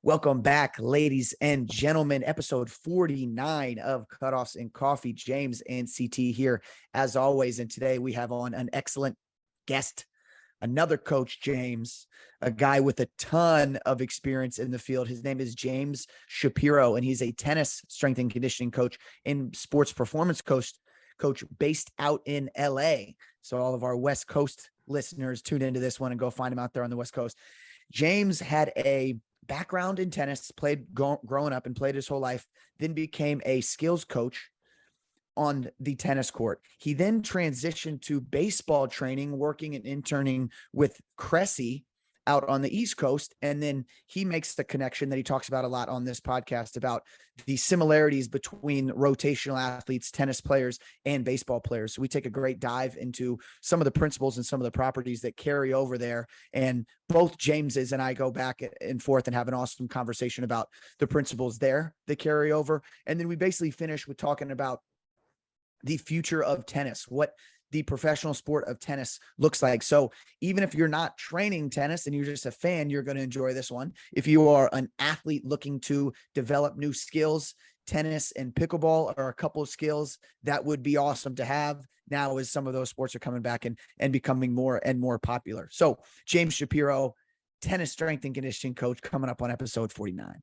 Welcome back, ladies and gentlemen. Episode 49 of Cutoffs and Coffee. James and CT here as always. And today we have on an excellent guest, another coach, James, a guy with a ton of experience in the field. His name is James Shapiro, and he's a tennis strength and conditioning coach and sports performance coach based out in LA. So all of our West Coast listeners tune into this one and go find him out there on the West Coast. James had a background in tennis, played growing up and played his whole life, then became a skills coach on the tennis court. He then transitioned to baseball training, working and interning with Cressy out on the East Coast. And then he makes the connection that he talks about a lot on this podcast about the similarities between rotational athletes, tennis players, and baseball players. So we take a great dive into some of the principles and some of the properties that carry over there. And both James's and I go back and forth and have an awesome conversation about the principles there that carry over. And then we basically finish with talking about the future of tennis, what the professional sport of tennis looks like. So even if you're not training tennis and you're just a fan, you're going to enjoy this one. If you are an athlete looking to develop new skills, tennis and pickleball are a couple of skills that would be awesome to have now as some of those sports are coming back and becoming more and more popular. So James Shapiro, tennis strength and conditioning coach, coming up on episode 49.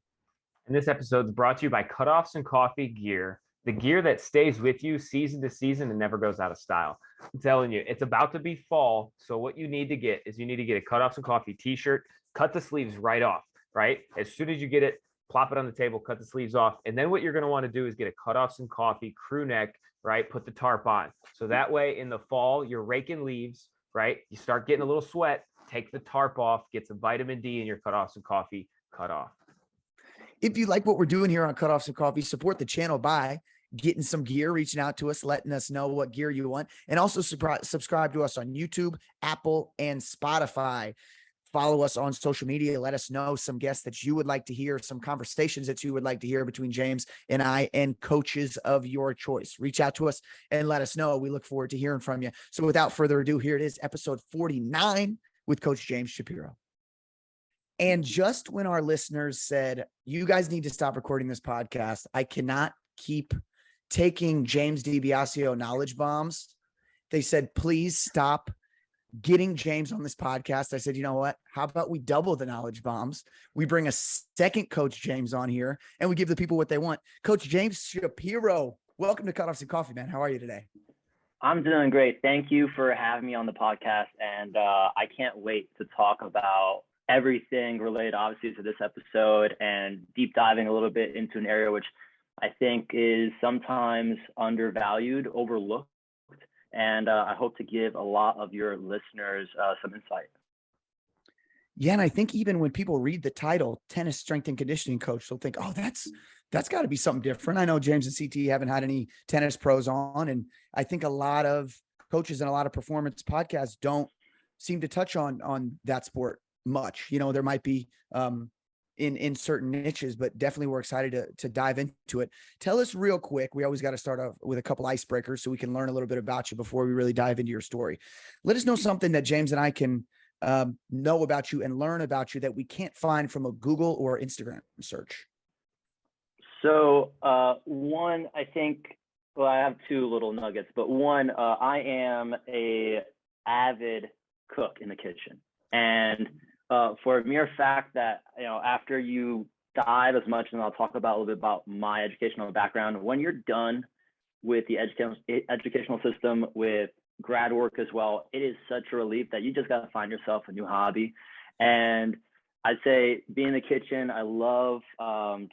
And this episode is brought to you by Cutoffs and Coffee gear. The gear that stays with you season to season and never goes out of style. I'm telling you, it's about to be fall. So what you need to get is you need to get a Cutoffs and Coffee t-shirt, cut the sleeves right off, right? As soon as you get it, plop it on the table, cut the sleeves off. And then what you're going to want to do is get a Cutoffs and Coffee crew neck, right? Put the tarp on. So that way in the fall, you're raking leaves, right? You start getting a little sweat, take the tarp off, get some vitamin D in your Cutoffs and Coffee cut off. If you like what we're doing here on Cutoffs and Coffee, support the channel by getting some gear, reaching out to us, letting us know what gear you want, and also subscribe to us on YouTube, Apple, and Spotify. Follow us on social media. Let us know some guests that you would like to hear, some conversations that you would like to hear between James and I and coaches of your choice. Reach out to us and let us know. We look forward to hearing from you. So without further ado, here it is, episode 49 with Coach James Shapiro. And just when our listeners said, you guys need to stop recording this podcast, I cannot keep taking James DiBiasio knowledge bombs. They said, please stop getting James on this podcast. I said, you know what? How about we double the knowledge bombs? We bring a second Coach James on here and we give the people what they want. Coach James Shapiro, welcome to Cutoffs and Coffee, man. How are you today? I'm doing great. Thank you for having me on the podcast. And I can't wait to talk about everything related, obviously, to this episode and deep diving a little bit into an area which I think is sometimes undervalued, overlooked, and I hope to give a lot of your listeners some insight. Yeah, and I think even when people read the title, tennis strength and conditioning coach, they'll think, oh, that's got to be something different. I know James and CT haven't had any tennis pros on, and I think a lot of coaches and a lot of performance podcasts don't seem to touch on that sport much. You know, there might be in certain niches, but definitely we're excited to dive into it. Tell us real quick. We always got to start off with a couple icebreakers so we can learn a little bit about you before we really dive into your story. Let us know something that James and I can know about you and learn about you that we can't find from a Google or Instagram search. So one, I think, well, I have two little nuggets, but one, I am a avid cook in the kitchen. And for a mere fact that, you know, after you dive as much, and I'll talk about a little bit about my educational background, when you're done with the educational system, with grad work as well, it is such a relief that you just got to find yourself a new hobby. And I'd say being in the kitchen, I love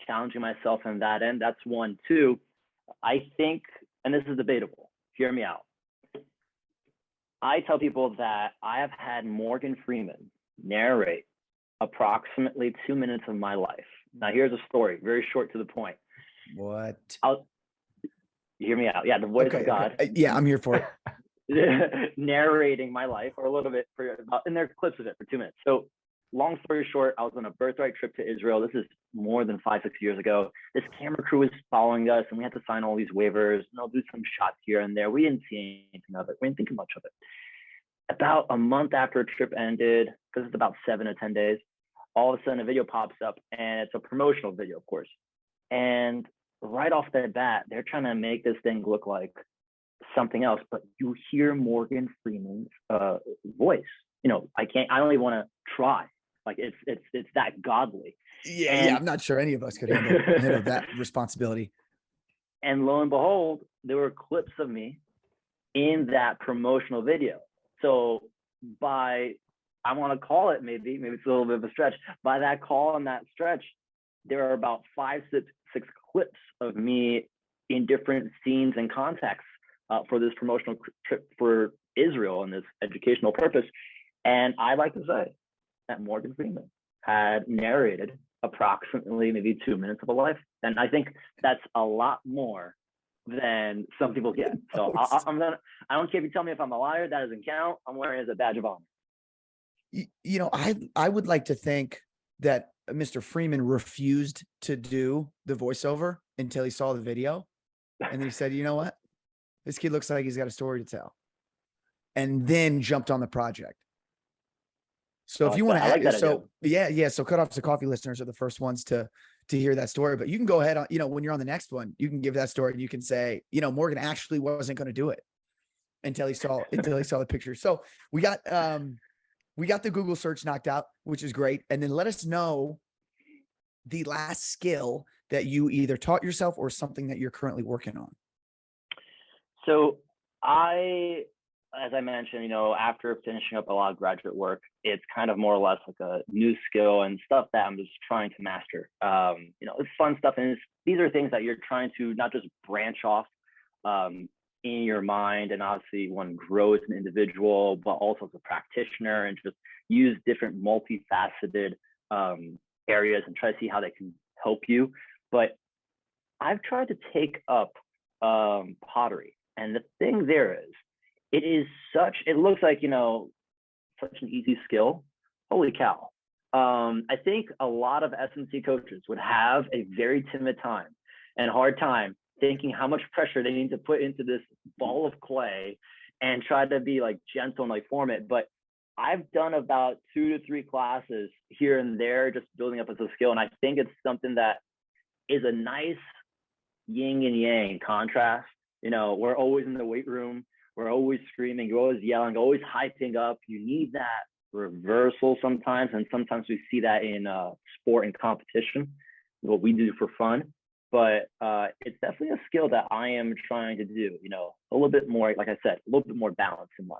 challenging myself in that end. That's one. Two, I think, and this is debatable, hear me out. I tell people that I have had Morgan Freeman narrate approximately 2 minutes of my life. Now, here's a story, very short to the point. What? You hear me out. Yeah, the voice of God. Okay. Yeah, I'm here for it. Narrating my life, or a little bit, and there are clips of it for 2 minutes. So long story short, I was on a birthright trip to Israel. This is more than 5-6 years ago. This camera crew was following us, and we had to sign all these waivers, and I'll do some shots here and there. We didn't see anything of it. We didn't think much of it. About a month after a trip ended, because it's about 7 to 10 days, all of a sudden a video pops up, and it's a promotional video, of course. And right off the bat, they're trying to make this thing look like something else, but you hear Morgan Freeman's voice. I don't even want to try. Like it's that godly. Yeah, I'm not sure any of us could handle that responsibility. And lo and behold, there were clips of me in that promotional video. So I want to call it, maybe it's a little bit of a stretch. By that call and that stretch, there are about 5, 6 clips of me in different scenes and contexts for this promotional trip for Israel and this educational purpose. And I like to say that Morgan Freeman had narrated approximately maybe 2 minutes of a life. And I think that's a lot more than some people get. So I don't care if you tell me if I'm a liar, that doesn't count. I'm wearing it as a badge of honor. I would like to think that Mr. Freeman refused to do the voiceover until he saw the video. And then he said, you know what? This kid looks like he's got a story to tell. And then jumped on the project. So if you want to, so Cutoffs of Coffee listeners are the first ones to hear that story, but you can go ahead on, when you're on the next one, you can give that story and you can say, Morgan actually wasn't going to do it until he saw the picture. So we got the Google search knocked out, which is great. And then let us know the last skill that you either taught yourself or something that you're currently working on. So as I mentioned, after finishing up a lot of graduate work, it's kind of more or less like a new skill and stuff that I'm just trying to master. It's fun stuff. And these are things that you're trying to not just branch off in your mind, and obviously one grows as an individual, but also as a practitioner, and just use different multifaceted areas and try to see how they can help you. But I've tried to take up pottery. And the thing there is, it looks like, such an easy skill. Holy cow. I think a lot of S&C coaches would have a very timid time and hard time thinking how much pressure they need to put into this ball of clay and try to be like gentle and like form it. But I've done about 2 to 3 classes here and there, just building up as a skill. And I think it's something that is a nice yin and yang contrast. We're always in the weight room. We're always screaming, you're always yelling, always hyping up. You need that reversal sometimes. And sometimes we see that in sport and competition, what we do for fun. But it's definitely a skill that I am trying to do, a little bit more, like I said, a little bit more balance in life.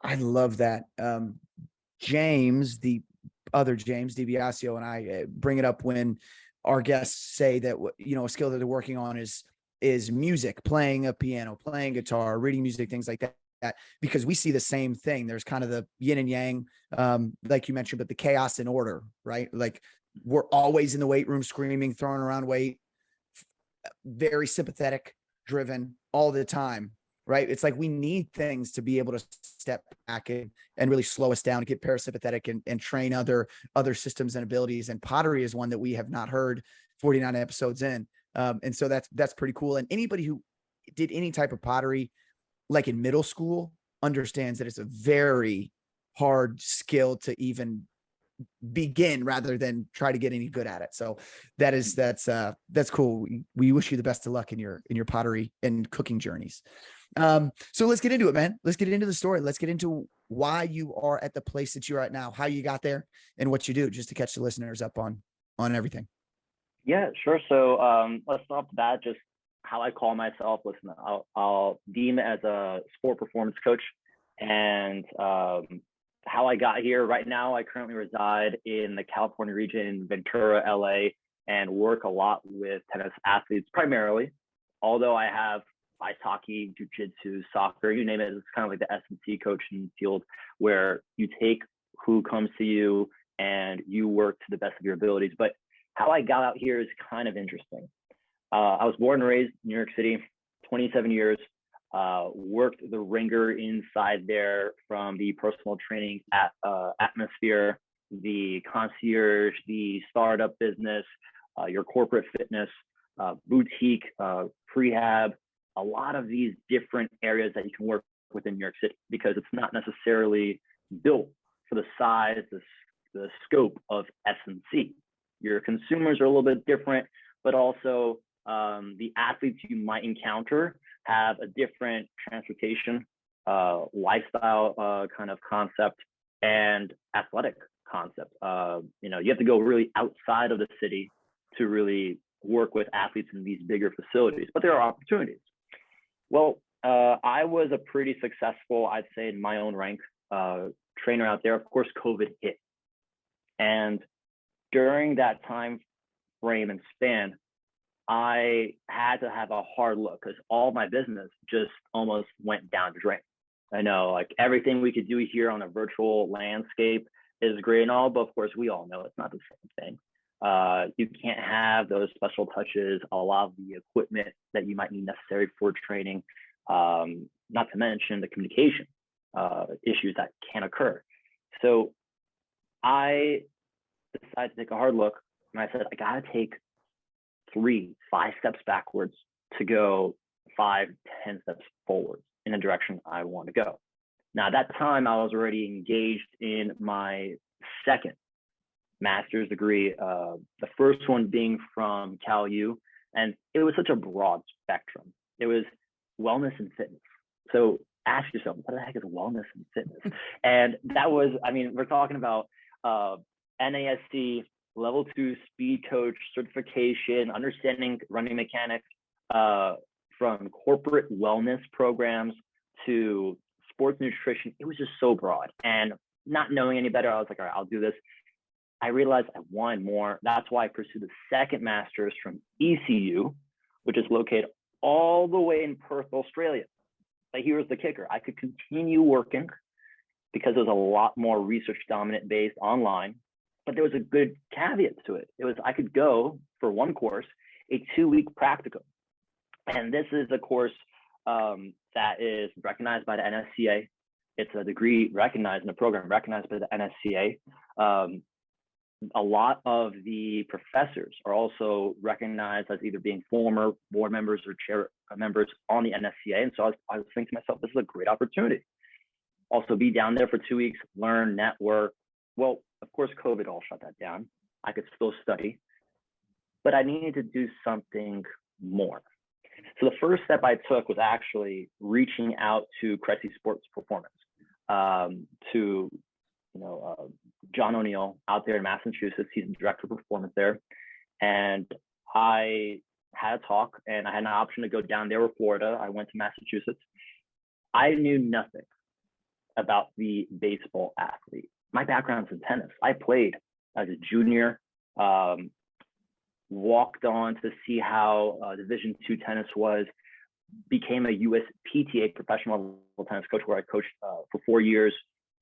I love that. James, the other James, DiBiasio, and I bring it up when our guests say that, a skill that they're working on is music, playing a piano, playing guitar, reading music, things like that, because we see the same thing. There's kind of the yin and yang, like you mentioned, but the chaos and order, right? Like we're always in the weight room screaming, throwing around weight, very sympathetic driven all the time, right? It's like we need things to be able to step back and really slow us down, get parasympathetic and train other systems and abilities. And pottery is one that we have not heard 49 episodes in. And so that's pretty cool. And anybody who did any type of pottery, like in middle school, understands that it's a very hard skill to even begin rather than try to get any good at it. So that's cool. We wish you the best of luck in your pottery and cooking journeys. So let's get into it, man. Let's get into the story. Let's get into why you are at the place that you're at now, how you got there and what you do, just to catch the listeners up on everything. Yeah, sure. So let's start with that. Just how I call myself. Listen, I'll deem it as a sport performance coach, and how I got here. Right now, I currently reside in the California region in Ventura, LA, and work a lot with tennis athletes primarily. Although I have ice hockey, jiu-jitsu, soccer, you name it. It's kind of like the S&C coaching field where you take who comes to you and you work to the best of your abilities. But how I got out here is kind of interesting. I was born and raised in New York City, 27 years, worked the ringer inside there, from the personal training atmosphere, the concierge, the startup business, your corporate fitness, boutique, prehab, a lot of these different areas that you can work within New York City, because it's not necessarily built for the size, the the scope of S&C. Your consumers are a little bit different, but also the athletes you might encounter have a different transportation, lifestyle kind of concept, and athletic concept. You have to go really outside of the city to really work with athletes in these bigger facilities, but there are opportunities. Well, I was a pretty successful, I'd say in my own rank, trainer out there. Of course, COVID hit. And during that time frame and span, I had to have a hard look because all my business just almost went down the drain. I know, like, everything we could do here on a virtual landscape is great and all, but of course we all know it's not the same thing. You can't have those special touches, a lot of the equipment that you might need necessary for training, not to mention the communication issues that can occur. So I decided to take a hard look, and I said, I gotta take 3-5 steps backwards to go 5-10 steps forward in the direction I want to go. Now, at that time, I was already engaged in my second master's degree, the first one being from Cal U, and it was such a broad spectrum. It was wellness and fitness. So ask yourself, what the heck is wellness and fitness? And that was, we're talking about NASC level 2 speed coach certification, understanding running mechanics, from corporate wellness programs to sports nutrition. It was just so broad, and not knowing any better, I was like, all right, I'll do this. I realized I wanted more. That's why I pursued the second master's from ECU, which is located all the way in Perth, Australia. But here's the kicker. I could continue working because it was a lot more research dominant based online, but there was a good caveat to it. It was, I could go for one course, a 2-week practicum. And this is a course that is recognized by the NSCA. It's a degree recognized in a program recognized by the NSCA. A lot of the professors are also recognized as either being former board members or chair members on the NSCA. And so I was thinking to myself, this is a great opportunity. Also be down there for 2 weeks, learn, network. Well, of course, COVID all shut that down. I could still study, but I needed to do something more. So the first step I took was actually reaching out to Cressy Sports Performance, to John O'Neill out there in Massachusetts. He's the director of performance there. And I had a talk, and I had an option to go down there or Florida. I went to Massachusetts. I knew nothing about the baseball athlete. My background's in tennis. I played as a junior, walked on to see how Division II tennis was, became a US PTA professional tennis coach, where I coached for 4 years.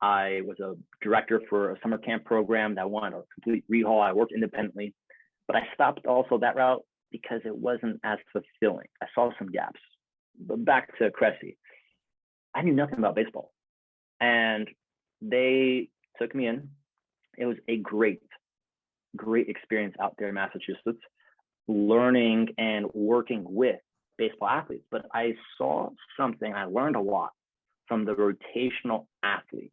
I was a director for a summer camp program that wanted a complete rehaul. I worked independently, but I stopped also that route because it wasn't as fulfilling. I saw some gaps. But back to Cressy, I knew nothing about baseball, and they took me in. It was a great experience out there in Massachusetts, learning and working with baseball athletes. But I saw something, I learned a lot from the rotational athlete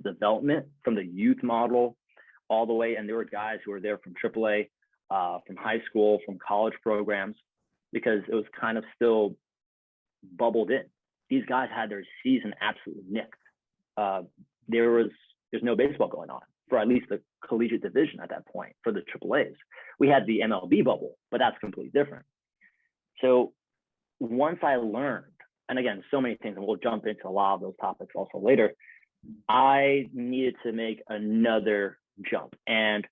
development, from the youth model all the way. And there were guys who were there from AAA, from high school, from college programs, because it was kind of still bubbled in. These guys had their season absolutely nicked. There's no baseball going on for at least the collegiate division at that point for the AAAs. We had the MLB bubble, but that's completely different. So once I learned, and again, so many things, and we'll jump into a lot of those topics also later, I needed to make another jump. And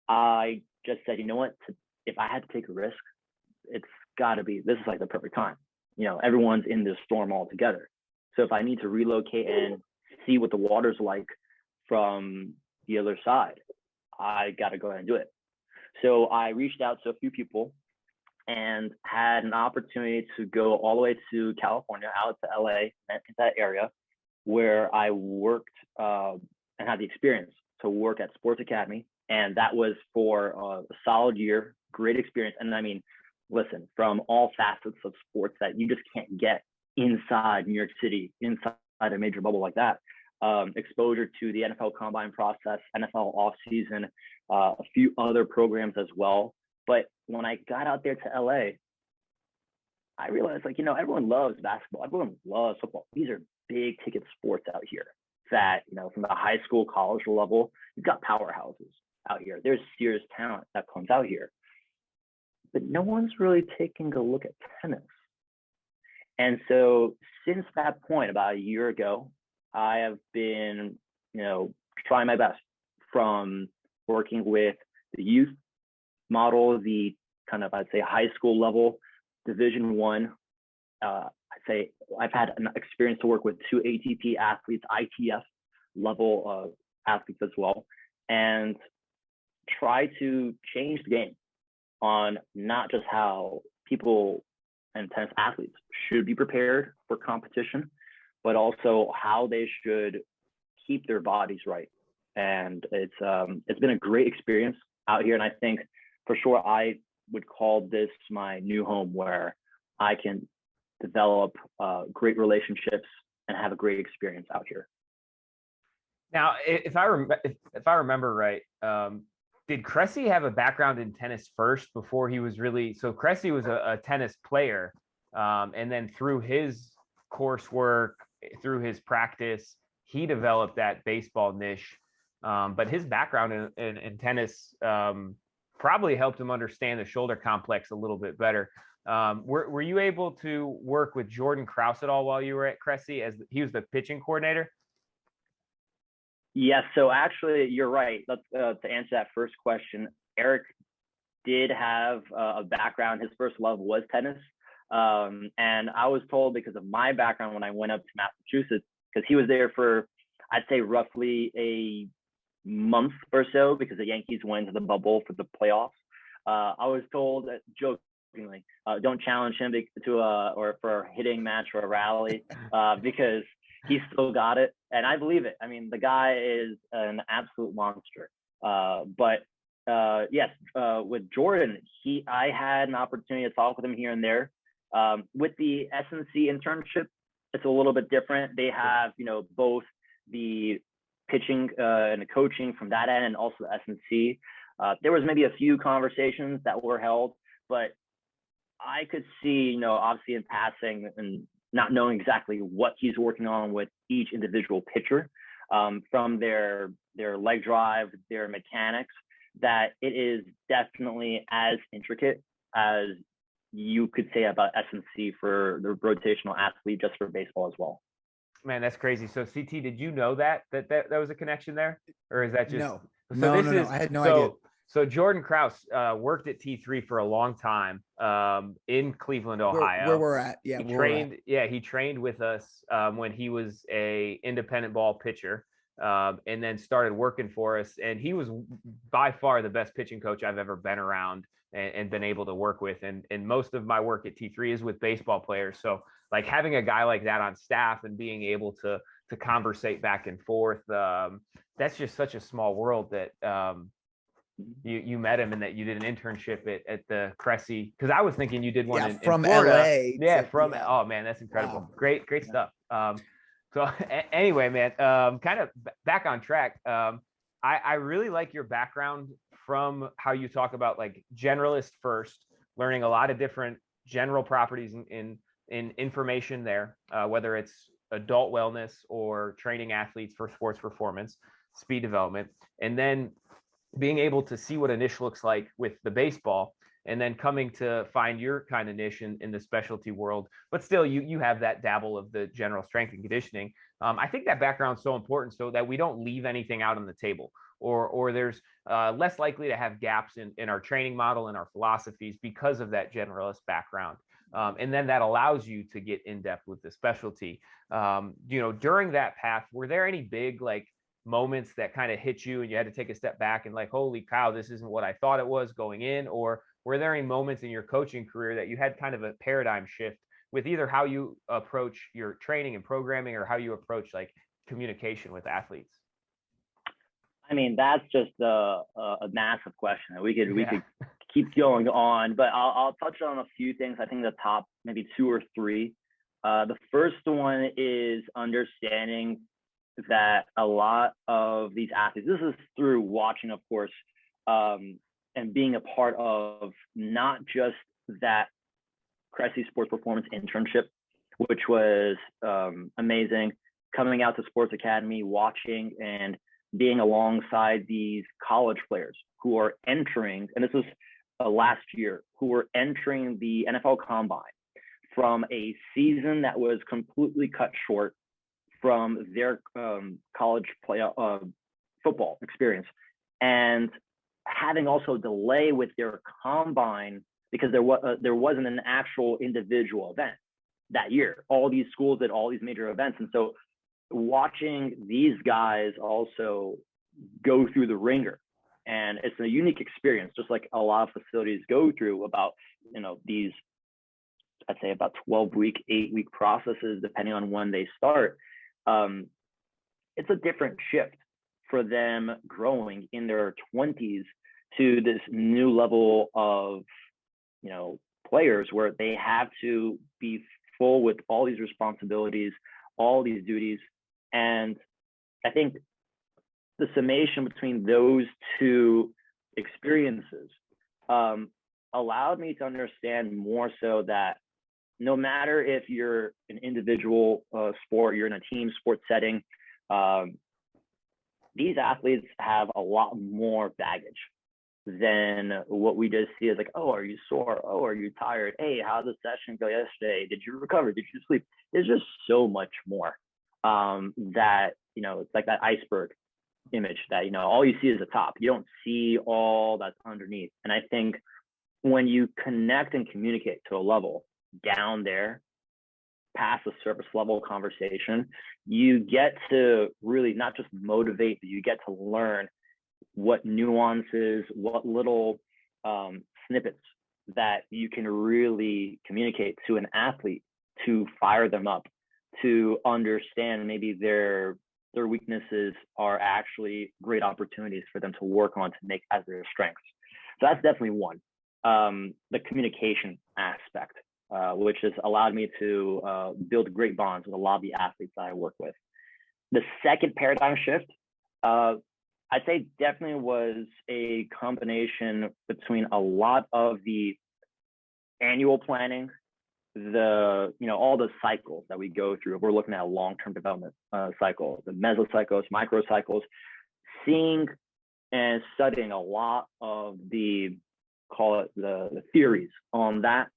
I just said, you know what, if I had to take a risk, it's gotta be, this is like the perfect time. Everyone's in this storm all together. So if I need to relocate and see what the water's like from the other side, I got to go ahead and do it. So I reached out to a few people and had an opportunity to go all the way to California, out to LA, in that area, where I worked and had the experience to work at Sports Academy. And that was for a solid year, great experience. And I mean, listen, from all facets of sports that you just can't get inside New York City, inside a major bubble like that. exposure to the NFL combine process, NFL offseason, a few other programs as well. But when I got out there to LA, I realized, like, everyone loves basketball. Everyone loves football. These are big ticket sports out here that, from the high school, college level, you've got powerhouses out here. There's serious talent that comes out here. But no one's really taking a look at tennis. And so since that point, about a year ago, I have been, trying my best, from working with the youth model, the kind of, I'd say, high school level, Division One. I'd say I've had an experience to work with 2 ATP athletes, ITF level athletes as well, and try to change the game on not just how people and tennis athletes should be prepared for competition, but also how they should keep their bodies right. And it's been a great experience out here, and I think for sure I would call this my new home, where I can develop great relationships and have a great experience out here. Now, if I remember right, did Cressy have a background in tennis first before he was really? So Cressy was a tennis player, and then through his coursework, through his practice, he developed that baseball niche. But his background in tennis probably helped him understand the shoulder complex a little bit better. Were you able to work with Jordan Krause at all while you were at Cressy, as he was the pitching coordinator? Yes. So actually, you're right. Let's to answer that first question. Eric did have a background. His first love was tennis. And I was told, because of my background, when I went up to Massachusetts, because he was there for, I'd say, roughly a month or so, because the Yankees went to the bubble for the playoffs. I was told, jokingly, don't challenge him or for a hitting match or a rally, because he still got it. And I believe it. I mean, the guy is an absolute monster. But yes, with Jordan, I had an opportunity to talk with him here and there. With the SNC internship, it's a little bit different. They have, both the pitching and the coaching from that end, and also the SNC. There was maybe a few conversations that were held, but I could see, obviously in passing and not knowing exactly what he's working on with each individual pitcher, from their leg drive, their mechanics, that it is definitely as intricate as you could say about SNC for the rotational athlete, just for baseball as well. Man, that's crazy. So CT, did you know that was a connection there, or is that just no? So no, I had no idea. So Jordan Krause worked at T3 for a long time in Cleveland, Ohio. Where we're at, yeah. He trained with us when he was a independent ball pitcher, and then started working for us. And he was by far the best pitching coach I've ever been around and been able to work with. And most of my work at T3 is with baseball players. So like having a guy like that on staff and being able to conversate back and forth, that's just such a small world that you met him and that you did an internship at the Cressy, because I was thinking you did one in from Florida. LA. Oh man, that's incredible. Wow. Great stuff. So anyway, man, kind of back on track. I really like your background from how you talk about like generalist first, learning a lot of different general properties in information there, whether it's adult wellness or training athletes for sports performance, speed development, and then being able to see what a niche looks like with the baseball, and then coming to find your kind of niche in the specialty world. But still, you have that dabble of the general strength and conditioning. I think that background is so important so that we don't leave anything out on the table, or there's less likely to have gaps in our training model and our philosophies because of that generalist background. And then that allows you to get in depth with the specialty. During that path, were there any big moments that kind of hit you and you had to take a step back and holy cow, this isn't what I thought it was going in? Or were there any moments in your coaching career that you had kind of a paradigm shift with either how you approach your training and programming or how you approach communication with athletes? I mean, that's just a massive question. We could keep going on, but I'll touch on a few things. I think the top maybe 2 or 3. The first one is understanding that a lot of these athletes, this is through watching, of course, and being a part of not just that Cressy Sports Performance internship, which was amazing, coming out to Sports Academy, watching and being alongside these college players who are entering, and this was last year, who were entering the NFL Combine from a season that was completely cut short from their college football experience, and having also delay with their combine because there wasn't an actual individual event that year. All these schools did all these major events, and so watching these guys also go through the ringer, and it's a unique experience, just like a lot of facilities go through about, these, I'd say about 12-week, 8-week processes, depending on when they start. It's a different shift for them growing in their 20s to this new level of, players where they have to be full with all these responsibilities, all these duties. And I think the summation between those two experiences allowed me to understand more so that no matter if you're an individual sport, you're in a team sport setting, these athletes have a lot more baggage than what we just see as like, oh, are you sore? Oh, are you tired? Hey, how'd the session go yesterday? Did you recover? Did you sleep? There's just so much more that, it's like that iceberg image that, all you see is the top. You don't see all that's underneath. And I think when you connect and communicate to a level down there, past the surface level conversation, you get to really not just motivate, but you get to learn what nuances, what little snippets that you can really communicate to an athlete to fire them up, to understand maybe their weaknesses are actually great opportunities for them to work on to make as their strengths. So that's definitely one. The communication aspect, which has allowed me to build great bonds with a lot of the athletes that I work with. The second paradigm shift, I'd say definitely was a combination between a lot of the annual planning, all the cycles that we go through. If we're looking at a long-term development cycle, the mesocycles, microcycles, seeing and studying a lot of the theories on that,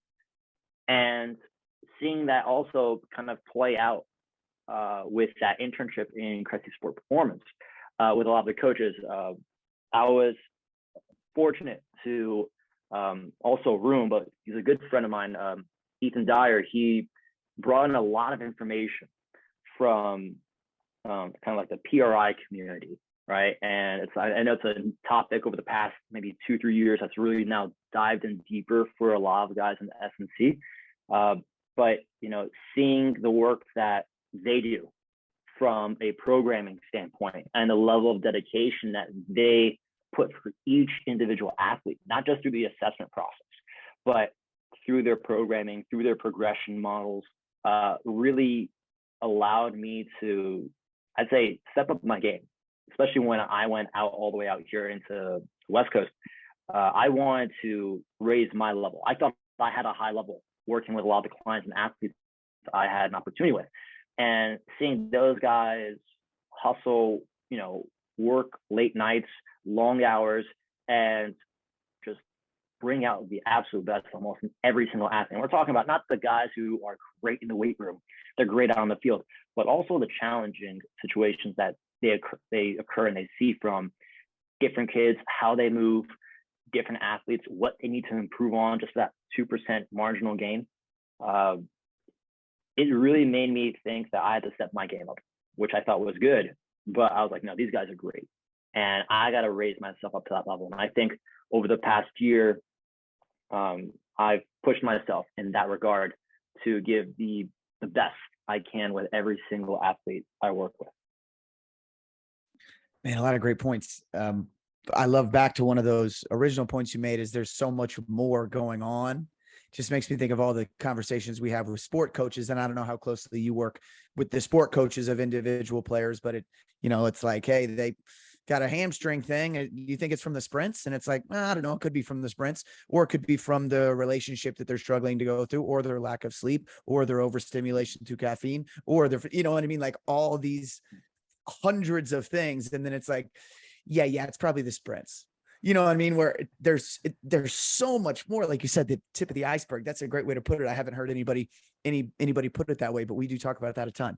and seeing that also kind of play out with that internship in Cressy Sport Performance with a lot of the coaches. I was fortunate to also room, but he's a good friend of mine, Ethan Dyer. He brought in a lot of information from kind of like the PRI community, right? And I know it's a topic over the past maybe 2-3 years that's really now dived in deeper for a lot of guys in the S&C. But seeing the work that they do from a programming standpoint and the level of dedication that they put for each individual athlete, not just through the assessment process, but through their programming, through their progression models, really allowed me to, I'd say, step up my game, especially when I went out all the way out here into the West Coast. I wanted to raise my level. I thought I had a high level working with a lot of the clients and athletes I had an opportunity with. And seeing those guys hustle, work late nights, long hours, and just bring out the absolute best almost in every single athlete. And we're talking about not the guys who are great in the weight room, they're great out on the field, but also the challenging situations that they occur and they see from different kids, how they move, different athletes, what they need to improve on, just that 2% marginal gain. It really made me think that I had to step my game up, which I thought was good. But I was like, no, these guys are great. And I got to raise myself up to that level. And I think over the past year, I've pushed myself in that regard to give the best I can with every single athlete I work with. Man, a lot of great points. I love back to one of those original points you made is there's so much more going on just makes me think of all the conversations we have with sport coaches. And I don't know how closely you work with the sport coaches of individual players, but it's like, hey, they got a hamstring thing. You think it's from the sprints? And it's like, I don't know. It could be from the sprints, or it could be from the relationship that they're struggling to go through, or their lack of sleep, or their overstimulation to caffeine, or you know what I mean? Like all these hundreds of things. And then it's like, yeah, it's probably the sprints. You know what I mean? Where there's so much more, like you said, the tip of the iceberg. That's a great way to put it. I haven't heard anybody put it that way, but we do talk about that a ton.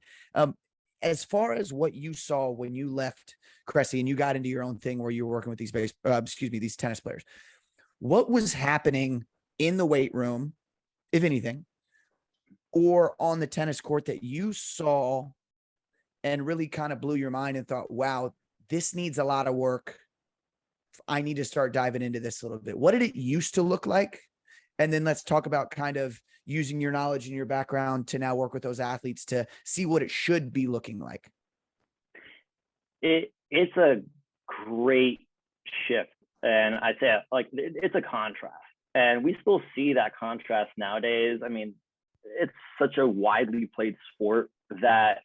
As far as what you saw when you left Cressy and you got into your own thing where you were working with these tennis players, what was happening in the weight room, if anything, or on the tennis court that you saw and really kind of blew your mind and thought, wow, this needs a lot of work. I need to start diving into this a little bit. What did it used to look like? And then let's talk about kind of using your knowledge and your background to now work with those athletes to see what it should be looking like. It's a great shift. And I'd say like it's a contrast. And we still see that contrast nowadays. I mean, it's such a widely played sport that,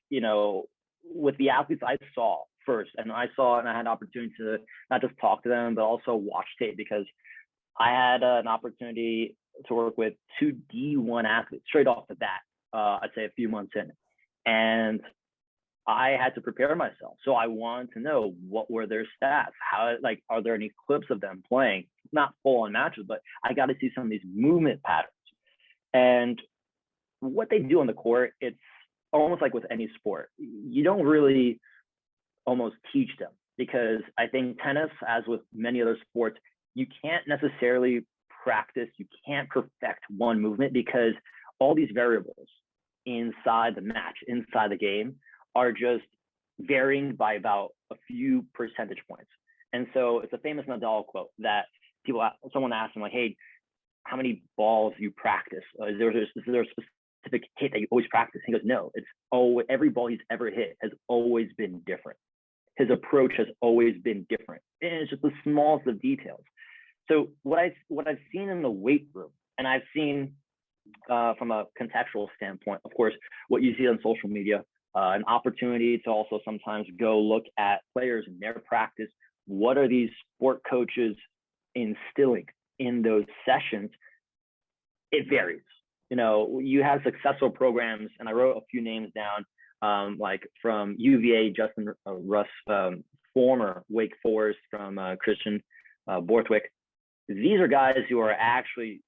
with the athletes I saw first, and I had opportunity to not just talk to them, but also watch tape, because I had an opportunity to work with 2 D1 athletes straight off the bat, I'd say a few months in. And I had to prepare myself. So I wanted to know what were their stats, are there any clips of them playing, not full on matches, but I got to see some of these movement patterns. And what they do on the court, it's almost like with any sport. You don't really almost teach them, because I think tennis, as with many other sports, you can't necessarily practice, you can't perfect one movement, because all these variables inside the match, inside the game, are just varying by about a few percentage points. And so it's a famous Nadal quote that someone asked him, like, hey, how many balls you practice? Is there a specific hit that you always practice? He goes, no, every ball he's ever hit has always been different. His approach has always been different. And it's just the smallest of details. So what I've seen in the weight room, and I've seen from a contextual standpoint, of course, what you see on social media, an opportunity to also sometimes go look at players in their practice. What are these sport coaches instilling in those sessions? It varies. You have successful programs, and I wrote a few names down, like from UVA, Justin Russ, former Wake Forest, from Christian Borthwick. These are guys who are actually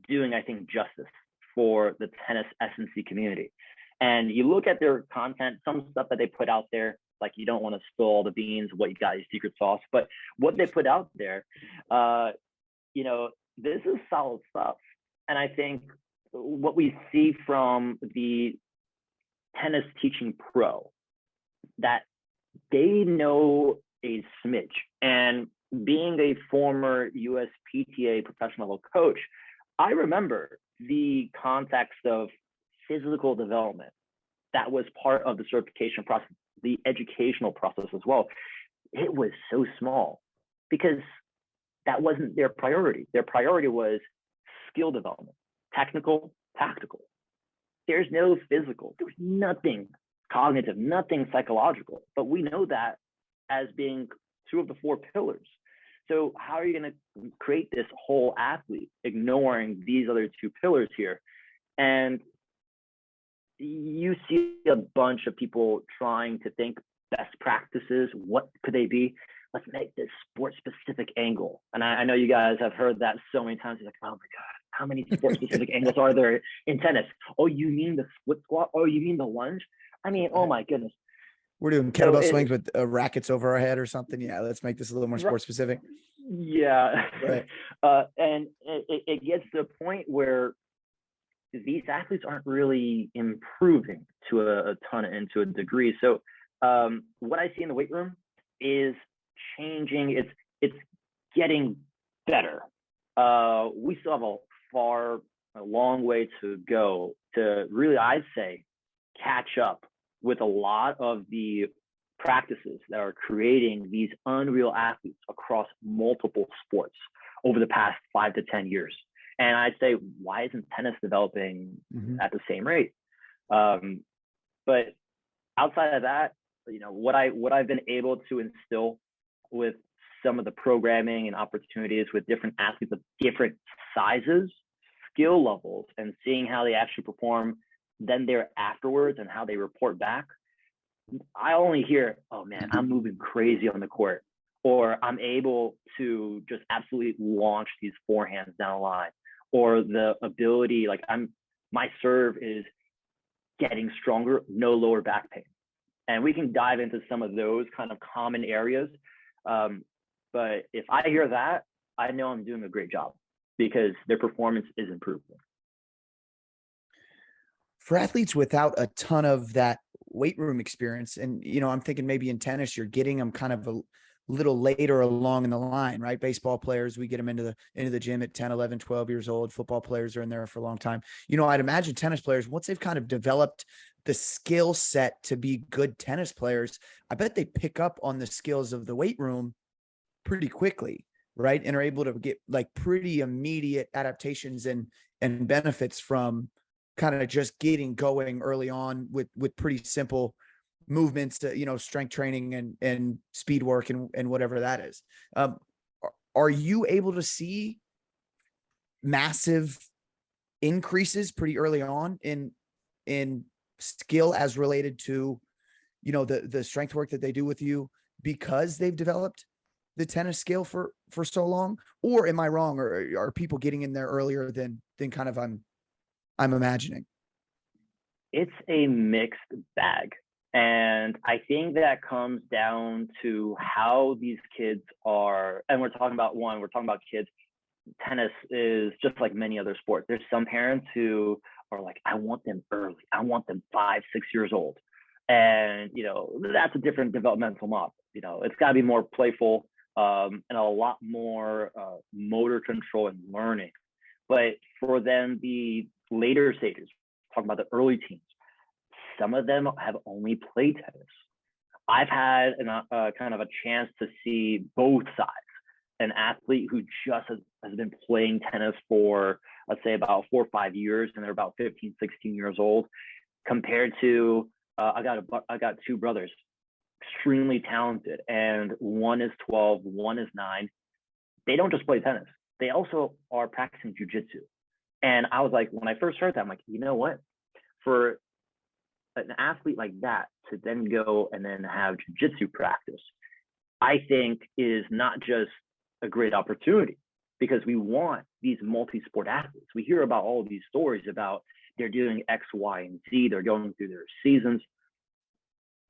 doing, I think, justice for the tennis S&C community. And you look at their content, some stuff that they put out there, like, you don't want to spill all the beans, what you got, your secret sauce, but what they put out there, this is solid stuff. And I think what we see from the tennis teaching pro, that they know a smidge. And being a former USPTA professional level coach, I remember the context of physical development that was part of the certification process, the educational process as well. It was so small because that wasn't their priority. Their priority was skill development, technical, tactical. There's no physical. There's nothing cognitive, nothing psychological. But we know that as being 2 of the 4 pillars. So how are you going to create this whole athlete ignoring these other 2 pillars here? And you see a bunch of people trying to think best practices. What could they be? Let's make this sport-specific angle. And I know you guys have heard that so many times. You're like, oh my God, how many sport-specific angles are there in tennis? Oh, you mean the split squat? Oh, you mean the lunge? I mean, oh my goodness. We're doing kettlebell swings with rackets over our head or something. Yeah, let's make this a little more sport-specific. Yeah. Right. And it gets to a point where these athletes aren't really improving to a ton and to a degree. So what I see in the weight room is changing. It's getting better. We still have a long way to go to really, I'd say, catch up with a lot of the practices that are creating these unreal athletes across multiple sports over the past 5 to 10 years. And I'd say, why isn't tennis developing at the same rate? But outside of that, what I've been able to instill with some of the programming and opportunities with different athletes of different sizes, skill levels, and seeing how they actually perform then there afterwards and how they report back, I only hear, oh man, I'm moving crazy on the court, or I'm able to just absolutely launch these forehands down the line, or the ability, like my serve is getting stronger, no lower back pain. And we can dive into some of those kind of common areas. But if I hear that, I know I'm doing a great job because their performance is improving. For athletes without a ton of that weight room experience, and I'm thinking maybe in tennis, you're getting them kind of a little later along in the line, right? Baseball players, we get them into the gym at 10, 11, 12 years old. Football players are in there for a long time. I'd imagine tennis players, once they've kind of developed the skill set to be good tennis players, I bet they pick up on the skills of the weight room pretty quickly, right? And are able to get like pretty immediate adaptations and benefits from kind of just getting going early on with pretty simple movements to, strength training and speed work and whatever that is. Are you able to see massive increases pretty early on in skill as related to, the strength work that they do with you because they've developed the tennis skill for so long? Or am I wrong? Or are people getting in there earlier than kind of I'm imagining? It's a mixed bag. And I think that comes down to how these kids are, and we're talking about kids. Tennis is just like many other sports. There's some parents who are like, I want them early. I want them 5, 6 years old. And, that's a different developmental model. It's got to be more playful and a lot more motor control and learning. But for them, the later stages, talking about the early teens, some of them have only played tennis. I've had kind of a chance to see both sides. An athlete who just has been playing tennis for, let's say, about 4 or 5 years, and they're about 15, 16 years old, compared to I got 2 brothers, extremely talented, and one is 12, one is 9. They don't just play tennis; they also are practicing jujitsu. And I was like, when I first heard that, I'm like, you know what? For an athlete like that to then go and then have jujitsu practice, I think is not just a great opportunity, because we want these multi-sport athletes. We hear about all of these stories about they're doing X, Y, and Z. They're going through their seasons.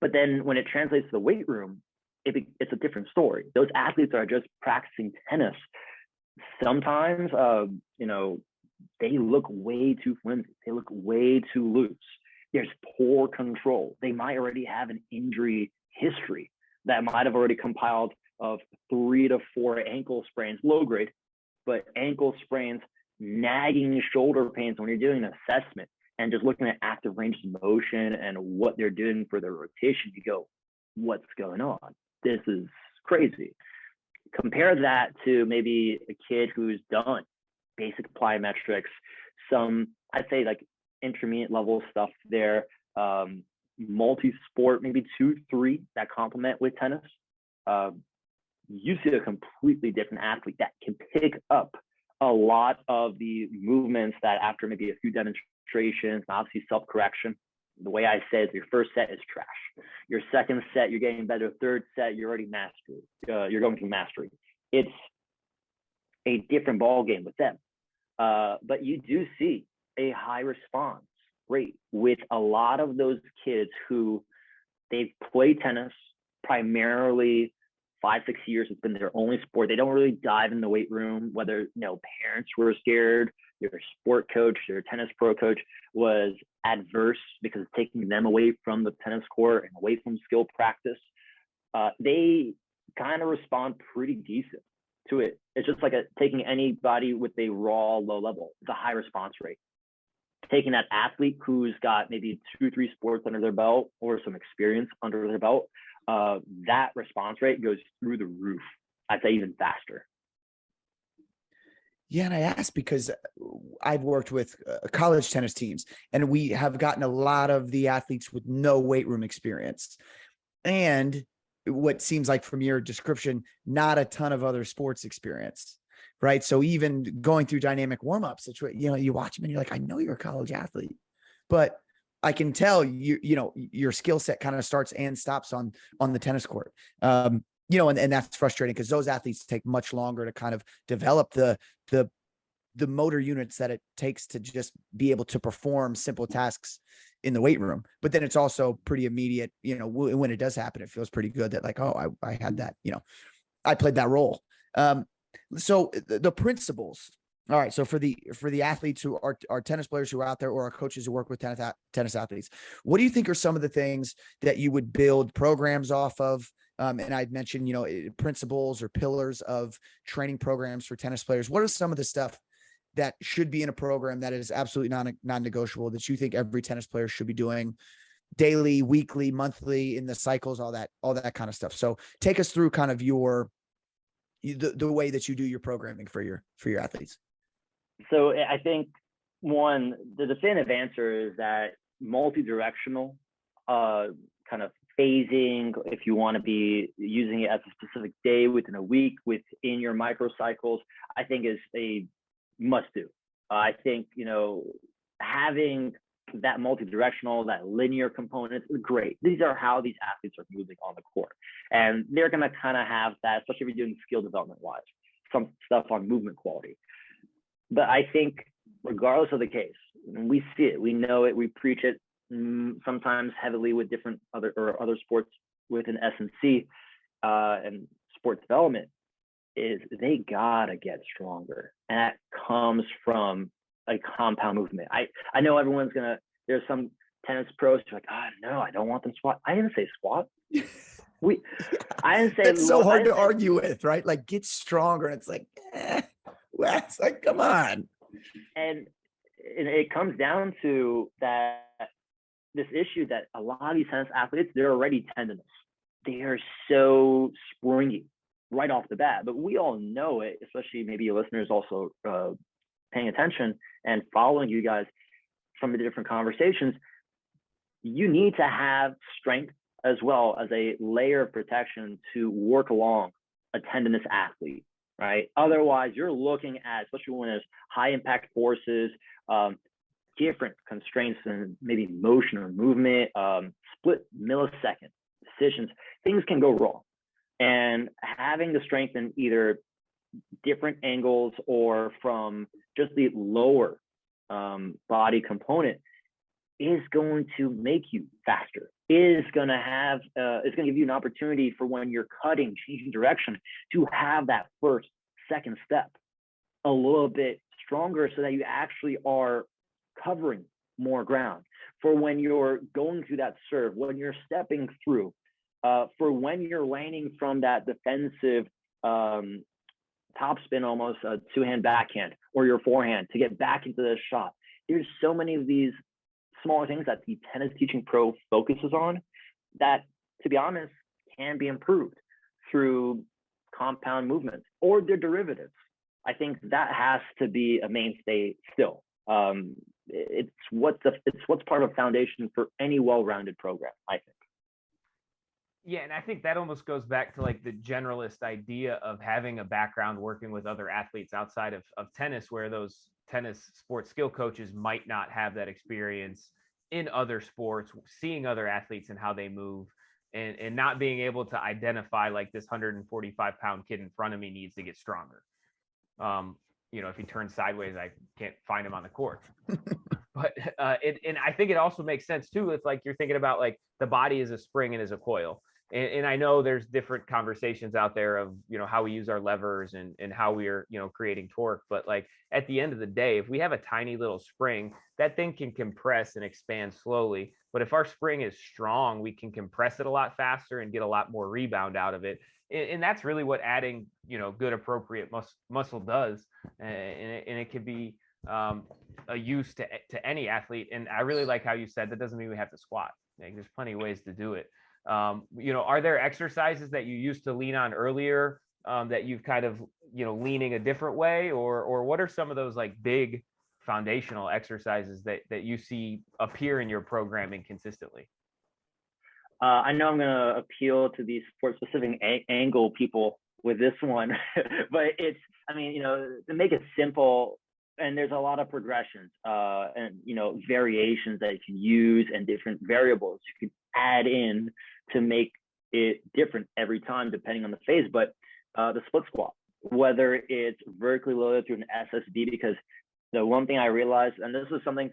But then when it translates to the weight room, it's a different story. Those athletes are just practicing tennis. Sometimes, they look way too flimsy. They look way too loose. There's poor control. They might already have an injury history that might have already compiled of 3 to 4 ankle sprains, low grade, but ankle sprains, nagging shoulder pains. When you're doing an assessment and just looking at active range of motion and what they're doing for their rotation, you go, what's going on? This is crazy. Compare that to maybe a kid who's done basic plyometrics, some, I'd say like intermediate level stuff there, multi-sport, maybe 2, 3 that complement with tennis. You see a completely different athlete that can pick up a lot of the movements that after maybe a few demonstrations, obviously self-correction. The way I say is your first set is trash. Your second set, you're getting better. Third set, you're already mastery. You're going through mastery. It's a different ball game with them. But you do see a high response rate with a lot of those kids who they've played tennis primarily 5, 6 years. It's been their only sport. They don't really dive in the weight room, whether parents were scared, their sport coach, their tennis pro coach was adverse because it's taking them away from the tennis court and away from skill practice. They kind of respond pretty decent to it. It's just like taking anybody with a raw low level. It's a high response rate. Taking that athlete who's got maybe 2, 3 sports under their belt or some experience under their belt, that response rate goes through the roof. I'd say even faster. Yeah, and I asked because I've worked with college tennis teams, and we have gotten a lot of the athletes with no weight room experience. And what seems like from your description, not a ton of other sports experience, right? So even going through dynamic warm-ups, it's, you know, you watch them and you're like, I know you're a college athlete, but I can tell your skill set kind of starts and stops on the tennis court. You know, and that's frustrating because those athletes take much longer to kind of develop the motor units that it takes to just be able to perform simple tasks in the weight room. But then it's also pretty immediate, you know, when it does happen, it feels pretty good that like, oh, I had that, you know, I played that role. So the principles. All right. So for the athletes who are tennis players who are out there, or are coaches who work with tennis athletes, what do you think are some of the things that you would build programs off of? And I'd mentioned, you know, principles or pillars of training programs for tennis players. What are some of the stuff that should be in a program that is absolutely non-negotiable that you think every tennis player should be doing daily, weekly, monthly, in the cycles, all that kind of stuff? So take us through kind of the way that you do your programming for your athletes. So I think the definitive answer is that multi-directional kind of phasing, if you want to be using it as a specific day within a week within your microcycles, I think is a must do. I think, you know, having that multi-directional, that linear component is great. These are how these athletes are moving on the court. And they're going to kind of have that, especially if you're doing skill development wise, some stuff on movement quality. But I think regardless of the case, we see it, we know it, we preach it sometimes heavily with different other sports within S&C and sport development, is they gotta get stronger. And that comes from a compound movement. I know everyone's there's some tennis pros who are like, no, I don't want them squat. I didn't say squat. I didn't say it's so hard to argue with, right? Like, get stronger. And it's like, well, it's like, come on. And it comes down to this issue that a lot of these tennis athletes, they're already tendinous. They are so springy right off the bat, but we all know it, especially maybe your listeners also paying attention and following you guys from the different conversations. You need to have strength as well as a layer of protection to work along a tendinous athlete, right? Otherwise, you're looking at, especially when there's high impact forces, different constraints and maybe motion or movement, split millisecond decisions, things can go wrong. And having the strength in either different angles or from just the lower body component is going to make you faster, is going to give you an opportunity for when you're cutting, changing direction, to have that first, second step a little bit stronger so that you actually are covering more ground. For when you're going through that serve, when you're stepping through, for when you're landing from that defensive topspin, almost a two-hand backhand, or your forehand to get back into the shot. There's so many of these smaller things that the tennis teaching pro focuses on that, to be honest, can be improved through compound movements or their derivatives. I think that has to be a mainstay still. It's what's part of a foundation for any well-rounded program, I think. Yeah, and I think that almost goes back to like the generalist idea of having a background working with other athletes outside of tennis, where those tennis sports skill coaches might not have that experience in other sports, seeing other athletes and how they move, and not being able to identify like this 145-pound kid in front of me needs to get stronger. You know, if he turns sideways, I can't find him on the court. But and I think it also makes sense too. It's like you're thinking about like the body is a spring and is a coil. And I know there's different conversations out there of, you know, how we use our levers and how we're, you know, creating torque. But like at the end of the day, if we have a tiny little spring, that thing can compress and expand slowly. But if our spring is strong, we can compress it a lot faster and get a lot more rebound out of it. And that's really what adding, you know, good appropriate muscle does. And it can be a use to any athlete. And I really like how you said that doesn't mean we have to squat. Like, there's plenty of ways to do it. You know, are there exercises that you used to lean on earlier that you've kind of, leaning a different way, or what are some of those like big foundational exercises that you see appear in your programming consistently? I know I'm going to appeal to these sport specific angle people with this one, but to make it simple, and there's a lot of progressions and variations that you can use and different variables you can add in to make it different every time depending on the phase. But the split squat, whether it's vertically loaded through an SSB, because the one thing I realized, and this is something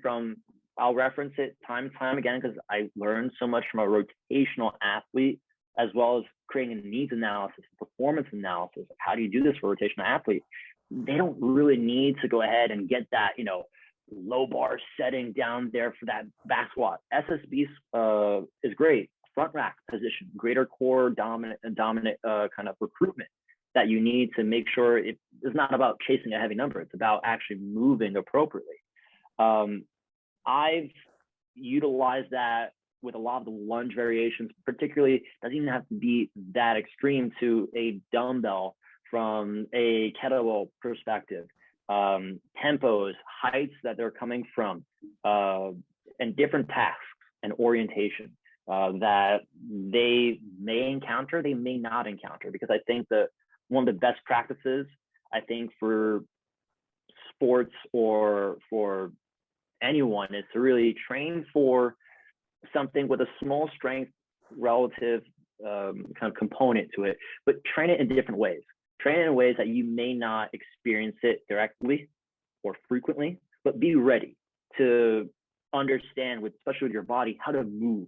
I'll reference it time and time again because I learned so much from a rotational athlete, as well as creating a needs analysis, performance analysis. How do you do this for a rotational athlete? They don't really need to go ahead and get that, low bar setting down there for that back squat. SSB is great. Front rack position, greater core dominant kind of recruitment that you need to make sure it's not about chasing a heavy number. It's about actually moving appropriately. I've utilized that with a lot of the lunge variations, particularly, doesn't even have to be that extreme, to a dumbbell from a kettlebell perspective, tempos, heights that they're coming from, and different tasks and orientation that they may encounter, they may not encounter. Because I think that one of the best practices, I think, for sports or for anyone is to really train for something with a small strength relative kind of component to it, but train it in different ways. Train it in ways that you may not experience it directly or frequently, but be ready to understand, especially with your body, how to move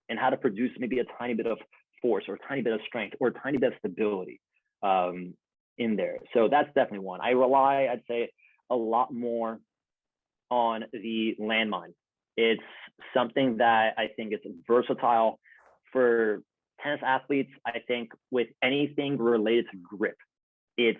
and how to produce maybe a tiny bit of force or a tiny bit of strength or a tiny bit of stability in there. So that's definitely one. I rely, I'd say, a lot more on the landmine. It's something that I think is versatile for tennis athletes. I think with anything related to grip, it's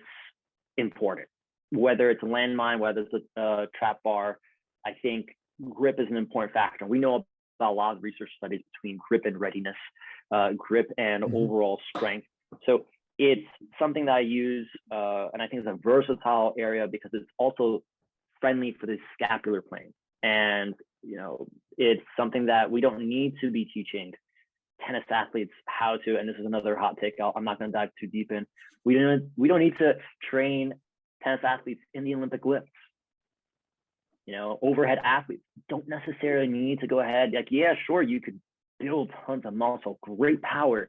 important. Whether it's a landmine, whether it's a trap bar, I think grip is an important factor. We know about a lot of research studies between grip and readiness, grip and overall strength. So it's something that I use, and I think it's a versatile area because it's also friendly for the scapular plane. And, it's something that we don't need to be teaching tennis athletes how to, and this is another hot take I'm not going to dive too deep in. We don't need to train tennis athletes in the Olympic lifts. Overhead athletes don't necessarily need to go ahead. Like, yeah, sure, you could build tons of muscle, great power,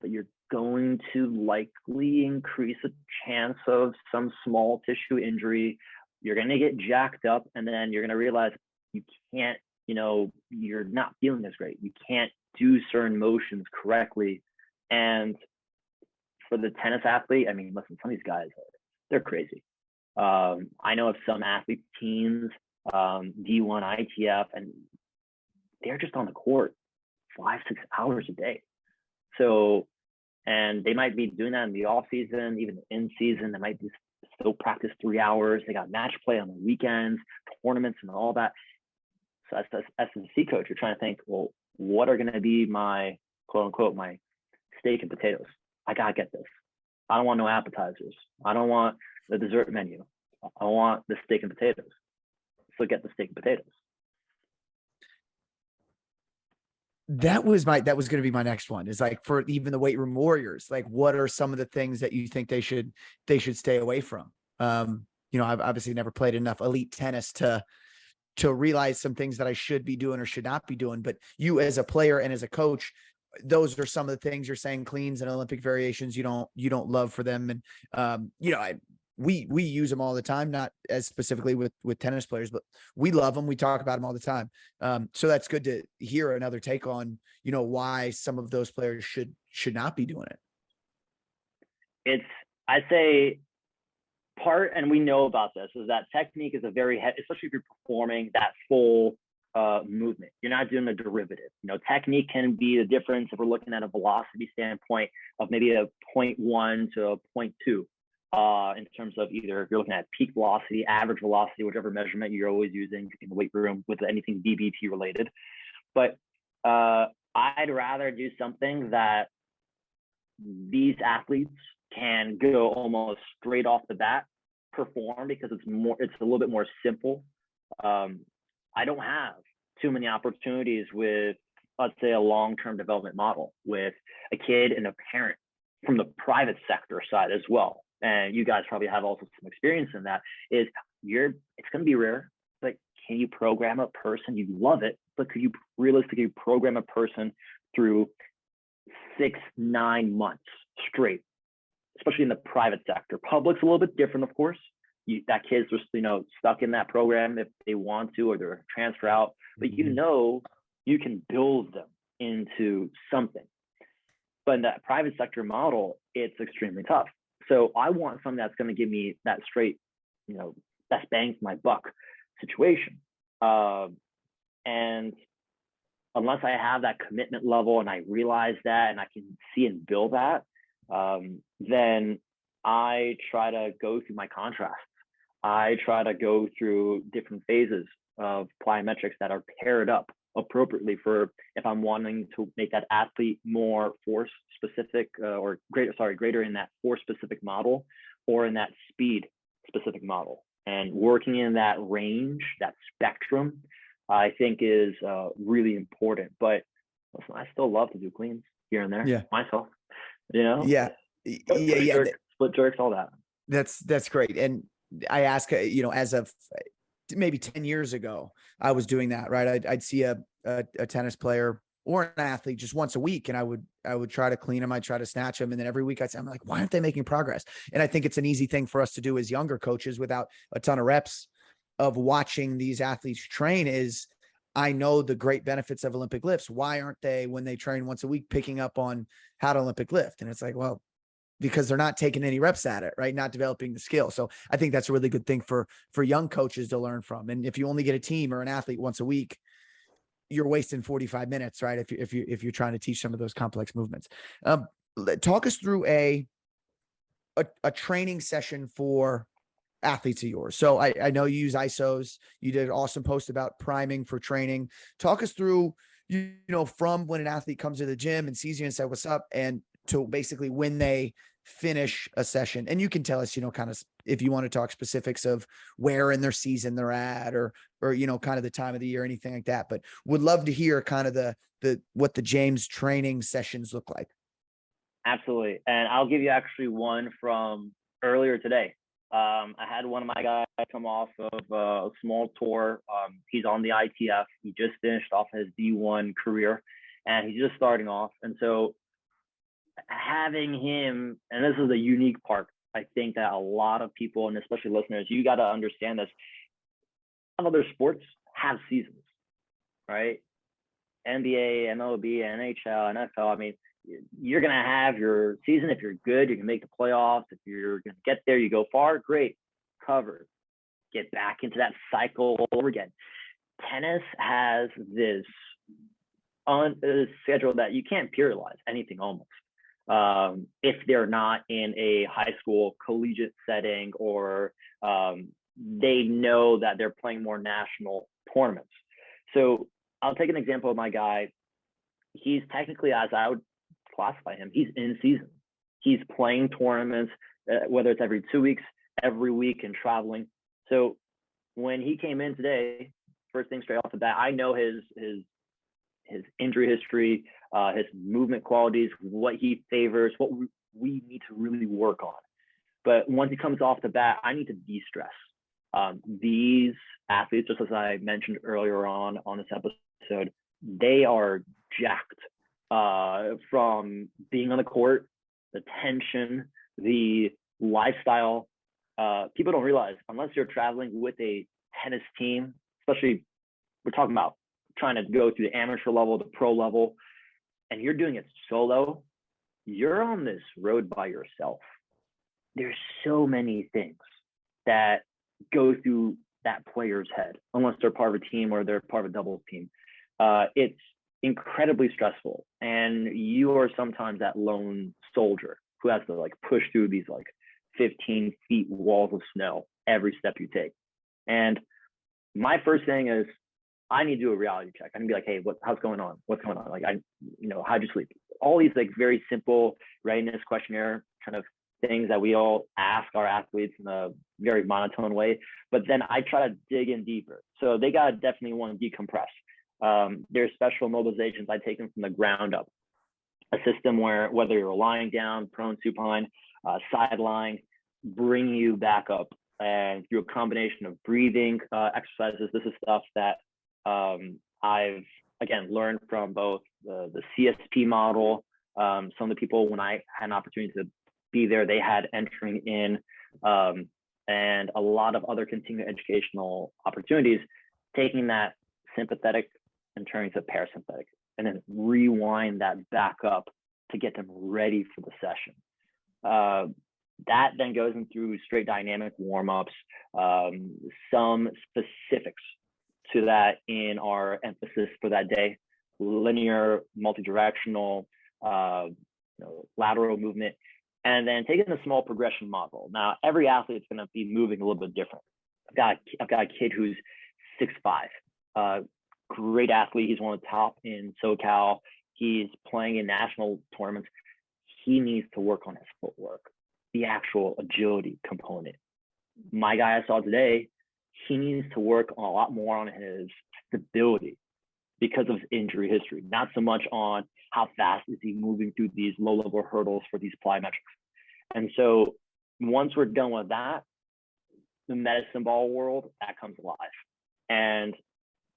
but you're going to likely increase the chance of some small tissue injury. You're going to get jacked up, and then you're going to realize you can't, you're not feeling as great. You can't do certain motions correctly. And for the tennis athlete, I mean, listen, some of these guys, they're crazy. I know of some athlete teams, D1, ITF, and they're just on the court 5-6 hours a day. So, and they might be doing that in the off season, even in season. They might still practice 3 hours. They got match play on the weekends, tournaments, and all that. So as a C coach, you're trying to think, well, what are going to be my quote unquote my steak and potatoes? I gotta get this. I don't want no appetizers. I don't want the dessert menu. I want the steak and potatoes. So get the steak and potatoes. That was going to be my next one, is like, for even the weight room warriors, like, what are some of the things that you think they should stay away from? I've obviously never played enough elite tennis to realize some things that I should be doing or should not be doing. But you, as a player and as a coach, those are some of the things you're saying, cleans and Olympic variations, you don't love for them. And, we use them all the time, not as specifically with tennis players, but we love them. We talk about them all the time. So that's good to hear another take on, why some of those players should not be doing it. I'd say part, and we know about this, is that technique is a very heavy, especially if you're performing that full movement. You're not doing a derivative. Technique can be the difference if we're looking at a velocity standpoint of maybe a 0.1 to a 0.2. In terms of either if you're looking at peak velocity, average velocity, whichever measurement you're always using in the weight room with anything DBT related. But I'd rather do something that these athletes can go almost straight off the bat perform because it's a little bit more simple. I don't have too many opportunities with, let's say, a long-term development model with a kid and a parent from the private sector side as well. And you guys probably have also some experience in that. It's going to be rare, but can you program a person? You love it, but could you realistically program a person through 6-9 months straight, especially in the private sector? Public's a little bit different, of course. That kid's just, stuck in that program if they want to, or they're transfer out, but you can build them into something. But in that private sector model, it's extremely tough. So I want something that's going to give me that straight, best bang for my buck situation. And unless I have that commitment level and I realize that and I can see and build that, then I try to go through my contrasts. I try to go through different phases of plyometrics that are paired up appropriately for if I'm wanting to make that athlete more force specific or greater in that force specific model or in that speed specific model. And working in that range, that spectrum, I think is really important. But listen, I still love to do cleans here and there myself, Yeah. Split jerks, all that. That's great. And I ask, as of maybe 10 years ago, I was doing that, right? I'd see a tennis player or an athlete just once a week, and I would try to clean them. I'd try to snatch them. And then every week I'm like, why aren't they making progress? And I think it's an easy thing for us to do as younger coaches without a ton of reps of watching these athletes train is I know the great benefits of Olympic lifts. Why aren't they, when they train once a week, picking up on how to Olympic lift? And it's like, well, because they're not taking any reps at it, right? Not developing the skill. So I think that's a really good thing for young coaches to learn from. And if you only get a team or an athlete once a week, you're wasting 45 minutes, right? If you're trying to teach some of those complex movements. Talk us through a training session for athletes of yours. So I know you use ISOs. You did an awesome post about priming for training. Talk us through, from when an athlete comes to the gym and sees you and said, what's up? And to basically when they finish a session. And you can tell us, kind of, if you want to talk specifics of where in their season they're at or, kind of the time of the year, anything like that, but would love to hear kind of what the James training sessions look like. Absolutely. And I'll give you actually one from earlier today. I had one of my guys come off of a small tour. He's on the ITF. He just finished off his D1 career and he's just starting off. And so having him, and this is a unique part, I think that a lot of people, and especially listeners, you got to understand this. Other sports have seasons, right? NBA, MLB, NHL, NFL. I mean, you're going to have your season. If you're good, you can make the playoffs. If you're going to get there, you go far, great, covered. Get back into that cycle all over again. Tennis has this schedule that you can't periodize anything almost. If they're not in a high school collegiate setting or they know that they're playing more national tournaments. So I'll take an example of my guy. He's technically, as I would classify him, he's in season. He's playing tournaments, whether it's every 2 weeks, every week, and traveling. So when he came in today, first thing straight off the bat, I know his injury history, his movement qualities, what he favors, what we need to really work on. But once he comes off the bat, I need to de-stress. These athletes, just as I mentioned earlier on this episode, they are jacked from being on the court, the tension, the lifestyle. People don't realize, unless you're traveling with a tennis team, especially we're talking about trying to go through the amateur level, the pro level, and you're doing it solo, you're on this road by yourself. There's so many things that go through that player's head, unless they're part of a team or they're part of a doubles team. It's incredibly stressful. And you are sometimes that lone soldier who has to push through these 15 feet walls of snow every step you take. And my first thing is, I need to do a reality check. I need to be like, hey, how's going on? What's going on? How'd you sleep? All these very simple readiness questionnaire kind of things that we all ask our athletes in a very monotone way, but then I try to dig in deeper. So they got to definitely want to decompress. There's special mobilizations I take them from the ground up, a system where whether you're lying down, prone, supine, side lying, bring you back up. And through a combination of breathing exercises, this is stuff that I've, again, learned from both the CSP model. Some of the people, when I had an opportunity to be there, they had entering in, and a lot of other continuing educational opportunities, taking that sympathetic and turning to parasympathetic, and then rewind that back up to get them ready for the session. That then goes in through straight dynamic warm-ups, some specifics to that in our emphasis for that day: linear, multi-directional, lateral movement, and then taking a small progression model. Now, every athlete is going to be moving a little bit different. I've got a kid who's 6'5", great athlete. He's one of the top in SoCal. He's playing in national tournaments. He needs to work on his footwork, the actual agility component. My guy I saw today, he needs to work a lot more on his stability because of his injury history, not so much on how fast is he moving through these low-level hurdles for these plyometrics. And so once we're done with that, the medicine ball world, that comes alive. And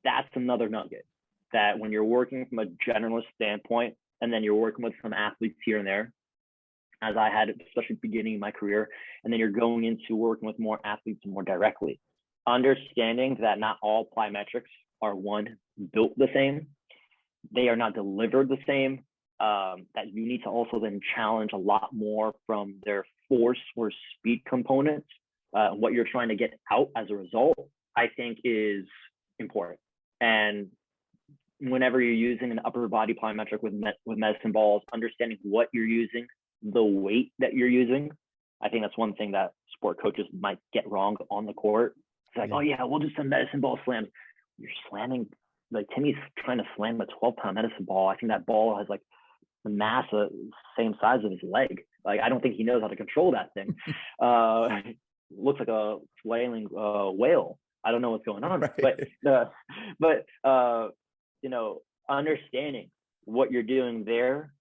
that's another nugget, that when you're working from a generalist standpoint, and then you're working with some athletes here and there, as I had, especially beginning of my career, and then you're going into working with more athletes more directly, understanding that not all plyometrics are built the same, they are not delivered the same, that you need to also then challenge a lot more from their force or speed components, what you're trying to get out as a result, I think is important. And whenever you're using an upper body plyometric with medicine balls, understanding what you're using, the weight that you're using, I think that's one thing that sport coaches might get wrong on the court. It's like, oh yeah, we'll do some medicine ball slams. You're slamming, like Timmy's trying to slam a 12-pound medicine ball. I think that ball has like the mass same size of his leg. Like, I don't think he knows how to control that thing. Looks like a flailing whale. I don't know what's going on, right. but understanding what you're doing there,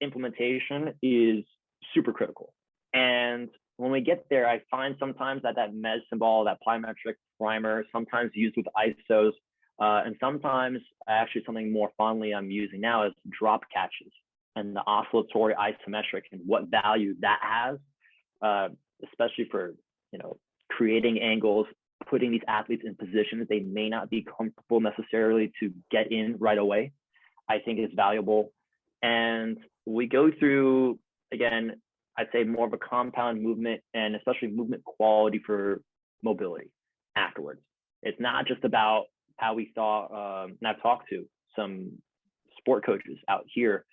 implementation is super critical. And when we get there, I find sometimes that medicine ball, that plyometric primer, sometimes used with ISOs, and sometimes actually something more fondly I'm using now is drop catches and the oscillatory isometric and what value that has, especially for creating angles, putting these athletes in positions they may not be comfortable necessarily to get in right away, I think is valuable. And we go through, again, I'd say more of a compound movement and especially movement quality for mobility afterwards. It's not just about how we saw, and I've talked to some sport coaches out here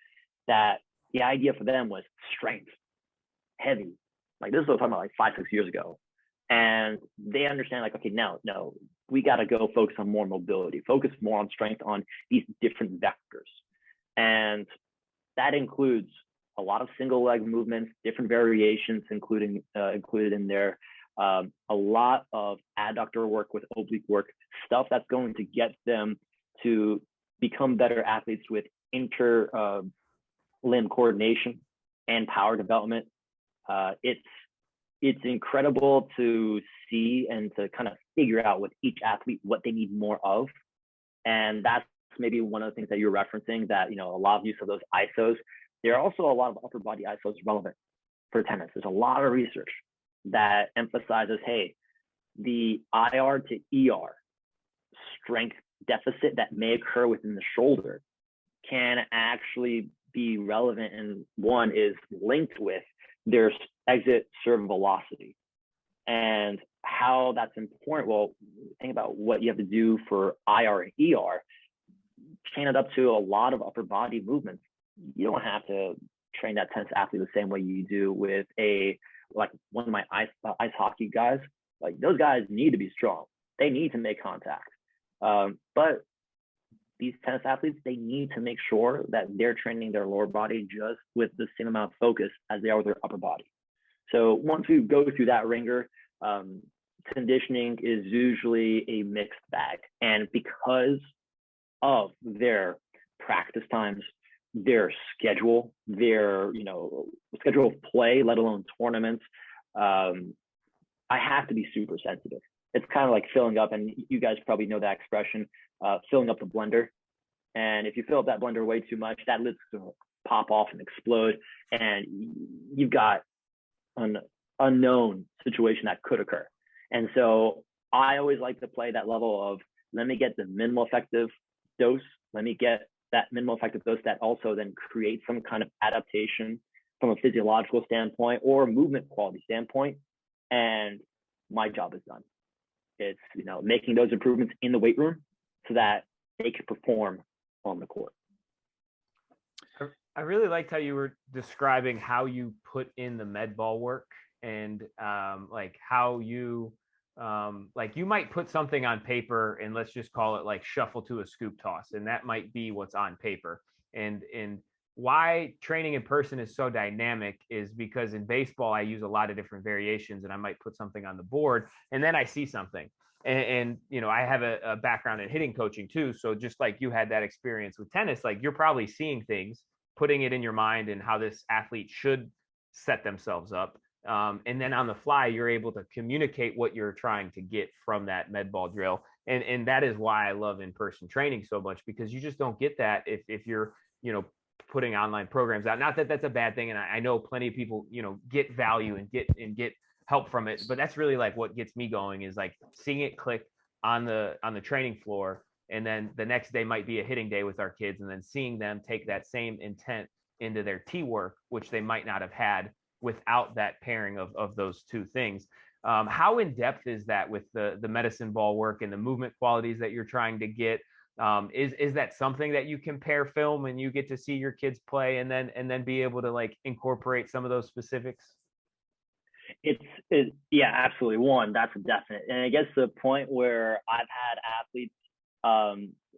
that the idea for them was strength, heavy. Like, this is what I'm talking about, like 5-6 years ago. And they understand, like, okay, no, we got to go focus on more mobility, focus more on strength on these different vectors. And that includes a lot of single leg movements, different variations, included in there, a lot of adductor work with oblique work, stuff that's going to get them to become better athletes with limb coordination and power development. It's incredible to see and to kind of figure out with each athlete what they need more of. And that's maybe one of the things that you're referencing, that, a lot of use of those ISOs. There are also a lot of upper body ISOs relevant for tennis. There's a lot of research that emphasizes, hey, the IR to ER strength deficit that may occur within the shoulder can actually be relevant, and one is linked with their exit serve velocity. And how that's important, well, think about what you have to do for IR and ER, chain it up to a lot of upper body movements. You don't have to train that tennis athlete the same way you do with like one of my ice hockey guys. Like, those guys need to be strong. They need to make contact. But these tennis athletes, they need to make sure that they're training their lower body just with the same amount of focus as they are with their upper body. So once we go through that ringer, conditioning is usually a mixed bag. And because of their practice times, their schedule, their schedule of play, let alone tournaments, I have to be super sensitive. It's kind of like filling up, and you guys probably know that expression, filling up the blender. And if you fill up that blender way too much, that lid's gonna pop off and explode, and you've got an unknown situation that could occur. And so I always like to play that level of, let me get the minimal effective dose. Let me get that minimal effective dose that also then creates some kind of adaptation from a physiological standpoint or movement quality standpoint. And my job is done. It's, making those improvements in the weight room so that they can perform on the court. I really liked how you were describing how you put in the med ball work, and like how you like you might put something on paper, and let's just call it like shuffle to a scoop toss, and that might be what's on paper. And why training in person is so dynamic is because in baseball I use a lot of different variations, and I might put something on the board and then I see something. And I have a background in hitting coaching too, so just like you had that experience with tennis, like you're probably seeing things, putting it in your mind and how this athlete should set themselves up. And then on the fly, you're able to communicate what you're trying to get from that med ball drill. And that is why I love in-person training so much, because you just don't get that if you're, putting online programs out. Not that that's a bad thing. And I know plenty of people, get value and get help from it, but that's really like what gets me going, is like seeing it click on the training floor. And then the next day might be a hitting day with our kids, and then seeing them take that same intent into their tee work, which they might not have had without that pairing of those two things. How in depth is that with the medicine ball work and the movement qualities that you're trying to get? Is that something that you compare film and you get to see your kids play and then be able to like incorporate some of those specifics? Yeah, absolutely. One, that's a definite. And it gets to the point where I've had athletes,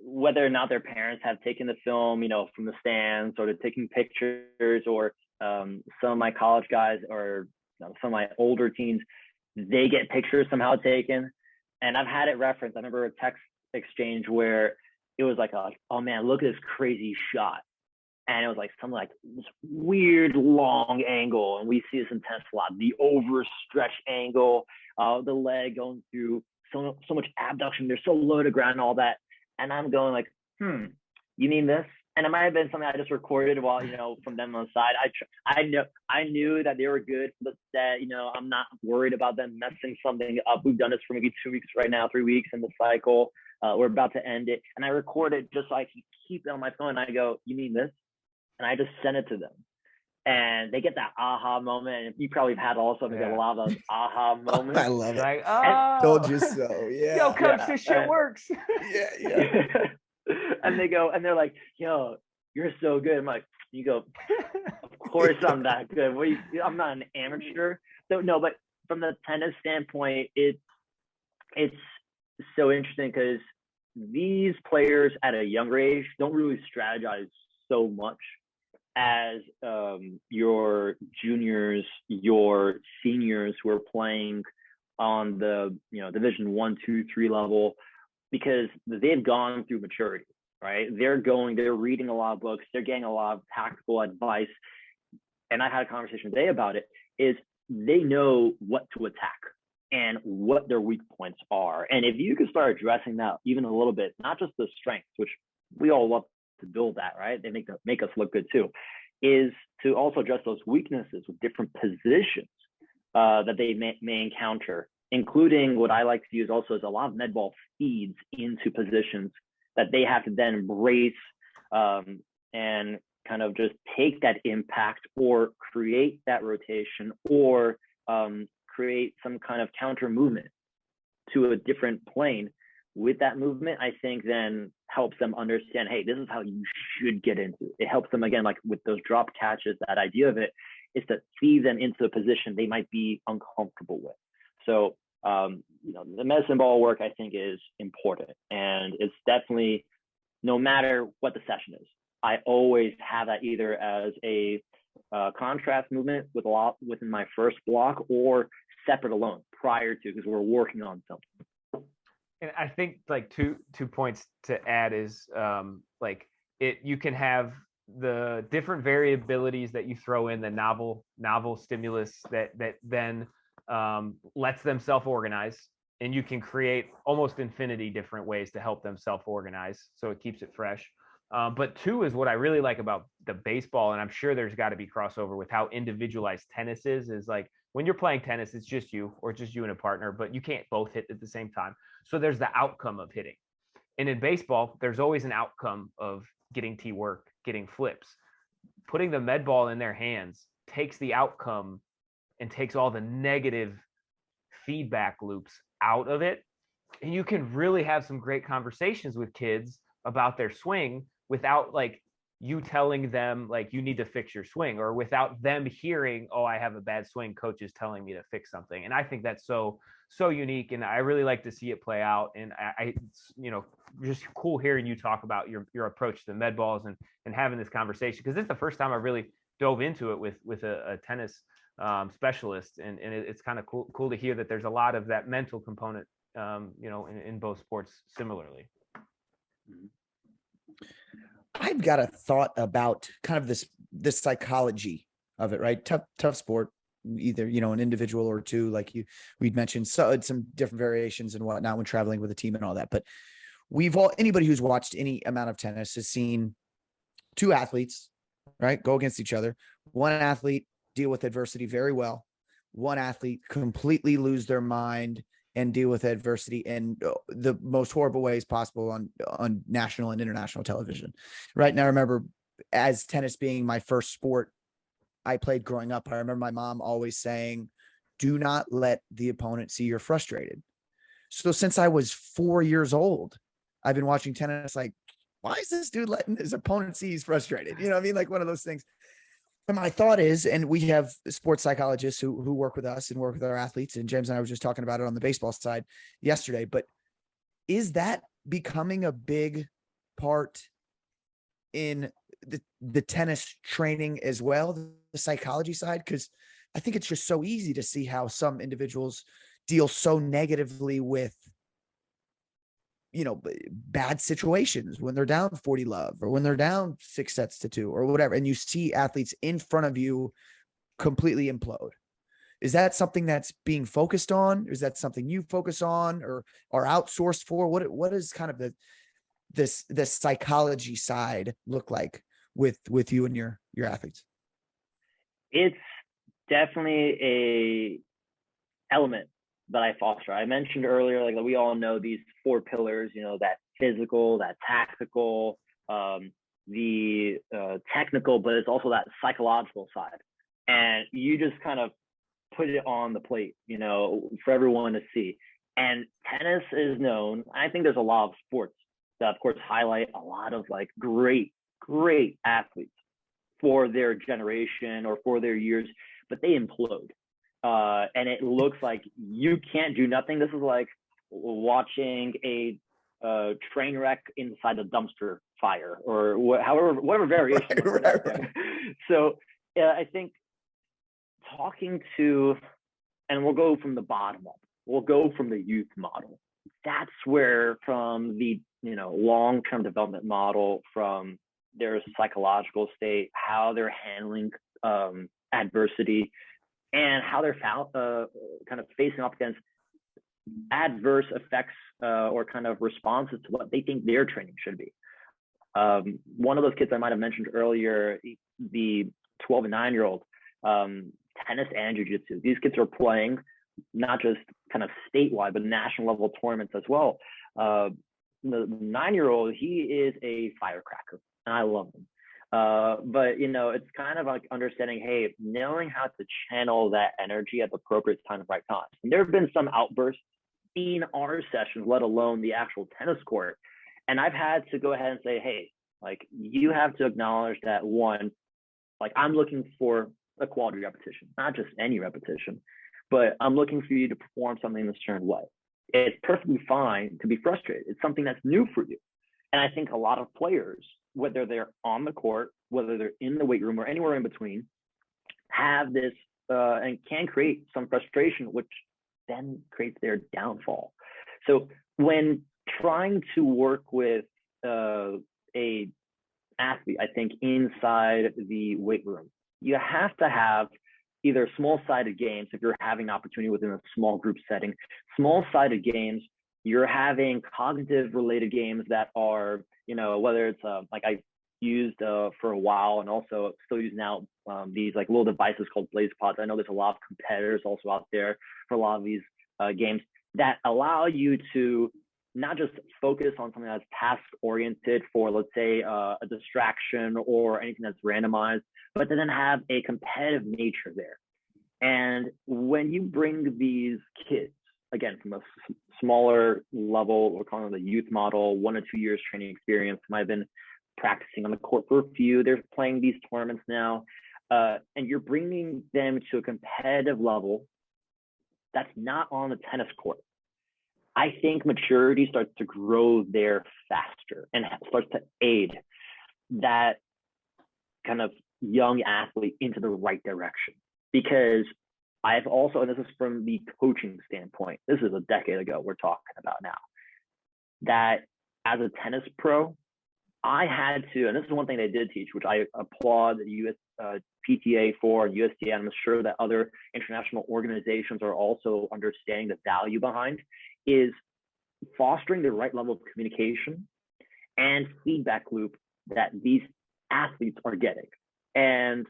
whether or not their parents have taken the film, from the stands, or they're taking pictures, or some of my college guys or some of my older teens, they get pictures somehow taken. And I've had it referenced. I remember a text exchange where it was like, oh man, look at this crazy shot. And it was like something like this weird long angle. And we see this in tennis a lot, the overstretch angle, the leg going through so much abduction. They're so low to ground and all that. And I'm going like, you mean this? And it might have been something I just recorded while, from them on the side. I knew that they were good, but that, I'm not worried about them messing something up. We've done this for maybe 2 weeks right now, 3 weeks in the cycle. We're about to end it. And I record it just so I can keep it on my phone. And I go, you mean this? And I just send it to them. And they get that aha moment. And you probably have had also get a lot of those aha moments. I love it. Like, told you so. Yeah. Yo, coach, this shit works. Yeah. And they go, and they're like, yo, you're so good. I'm like, you go, of course I'm that good. I'm not an amateur. So no, but from the tennis standpoint, it's so interesting because these players at a younger age don't really strategize so much as your juniors, your seniors who are playing on the Division 1, 2, 3 level, because they've gone through maturity, right? They're reading a lot of books, they're getting a lot of tactical advice. And I had a conversation today about it, is they know what to attack and what their weak points are. And if you can start addressing that even a little bit, not just the strengths, which we all love to build that, right? They make us look good too, is to also address those weaknesses with different positions that they may encounter, including what I like to use also is a lot of med ball feeds into positions that they have to then embrace and kind of just take that impact or create that rotation or create some kind of counter movement to a different plane. With that movement, I think then helps them understand, hey, this is how you should get into it. It helps them, again, like with those drop catches, that idea of it is to feed them into a position they might be uncomfortable with. So, the medicine ball work, I think, is important. And it's definitely, no matter what the session is, I always have that either as a contrast movement with a lot within my first block, or separate alone prior to, because we're working on something. And I think like two points to add is you can have the different variabilities that you throw in, the novel stimulus that then lets them self-organize, and you can create almost infinity different ways to help them self-organize, so it keeps it fresh. But two is what I really like about the baseball, and I'm sure there's got to be crossover with how individualized tennis is like when you're playing tennis, it's just you or just you and a partner, but you can't both hit at the same time. So there's the outcome of hitting. And in baseball, there's always an outcome of getting tee work, getting flips. Putting the med ball in their hands takes the outcome and takes all the negative feedback loops out of it. And you can really have some great conversations with kids about their swing without like you telling them like you need to fix your swing, or without them hearing, oh, I have a bad swing, coach is telling me to fix something. And I think that's so unique, and I really like to see it play out. And I just cool hearing you talk about your approach to the med balls and having this conversation, because this is the first time I really dove into it with a tennis specialist, and it's kind of cool to hear that there's a lot of that mental component in both sports similarly. I've got a thought about kind of this psychology of it, right? Tough sport, either, an individual or two, like we'd mentioned, so some different variations and whatnot when traveling with a team and all that. But anybody who's watched any amount of tennis has seen two athletes, right, go against each other. One athlete deal with adversity very well. One athlete completely lose their mind and deal with adversity in the most horrible ways possible on national and international television. Right now, I remember, as tennis being my first sport I played growing up, I remember my mom always saying, do not let the opponent see you're frustrated. So since I was 4 years old, I've been watching tennis like, why is this dude letting his opponent see he's frustrated? You know what I mean? Like one of those things. And my thought is, and we have sports psychologists who work with us and work with our athletes, and James and I were just talking about it on the baseball side yesterday, but is that becoming a big part in the tennis training as well, the psychology side? Because I think it's just so easy to see how some individuals deal so negatively with bad situations when they're down 40 love, or when they're down 6-2 or whatever. And you see athletes in front of you completely implode. Is that something that's being focused on? Is that something you focus on or are outsourced for? What is kind of the psychology side look like with you and your athletes? It's definitely a element that I foster. I mentioned earlier, like we all know these 4 pillars, that physical, that tactical, the technical, but it's also that psychological side. And you just kind of put it on the plate, for everyone to see. And tennis is known, I think there's a lot of sports that of course highlight a lot of like great athletes for their generation or for their years, but they implode. And it looks like you can't do nothing. This is like watching a train wreck inside a dumpster fire, or whatever variation. Right. So I think talking to, and we'll go from the bottom up. We'll go from the youth model. That's where, from the long-term development model, from their psychological state, how they're handling adversity, and how they're kind of facing up against adverse effects or kind of responses to what they think their training should be. One of those kids I might have mentioned earlier, the 12 and 9-year-old, tennis and jiu-jitsu. These kids are playing not just kind of statewide, but national level tournaments as well. The 9-year-old, he is a firecracker, and I love him. But it's kind of like understanding, hey, knowing how to channel that energy at the appropriate time, right time. And there have been some outbursts in our sessions, let alone the actual tennis court. And I've had to go ahead and say, hey, like, you have to acknowledge that, one, like, I'm looking for a quality repetition, not just any repetition, but I'm looking for you to perform something in a certain way. It's perfectly fine to be frustrated. It's something that's new for you. And I think a lot of players, whether they're on the court, whether they're in the weight room or anywhere in between, have this and can create some frustration, which then creates their downfall. So when trying to work with a athlete, I think inside the weight room, you have to have either small-sided games if you're having an opportunity within a small group setting, small-sided games, you're having cognitive related games that are, whether it's like I used for a while and also still use now these like little devices called Blaze Pods. I know there's a lot of competitors also out there for a lot of these games that allow you to not just focus on something that's task oriented for, let's say, a distraction or anything that's randomized, but to then have a competitive nature there. And when you bring these kids, again, from a smaller level, we're calling it the youth model, 1 to 2 years training experience, might have been practicing on the court for a few, they're playing these tournaments now, and you're bringing them to a competitive level that's not on the tennis court. I think maturity starts to grow there faster and starts to aid that kind of young athlete into the right direction. Because I've also, and this is from the coaching standpoint, this is a decade ago we're talking about now, that as a tennis pro, I had to, and this is one thing they did teach, which I applaud the US PTA for, and USTA, and I'm sure that other international organizations are also understanding the value behind, is fostering the right level of communication and feedback loop that these athletes are getting. And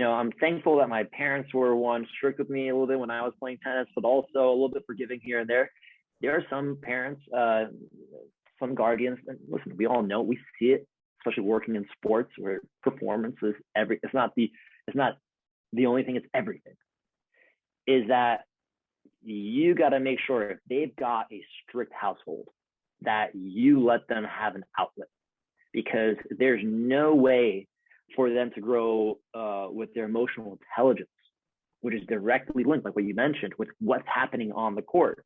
I'm thankful that my parents were strict with me a little bit when I was playing tennis, but also a little bit forgiving here and there. There are some parents, some guardians, and listen, we all know, we see it, especially working in sports where performance is it's not the only thing, it's everything. Is that you got to make sure if they've got a strict household that you let them have an outlet, because there's no way for them to grow with their emotional intelligence, which is directly linked, like what you mentioned, with what's happening on the court.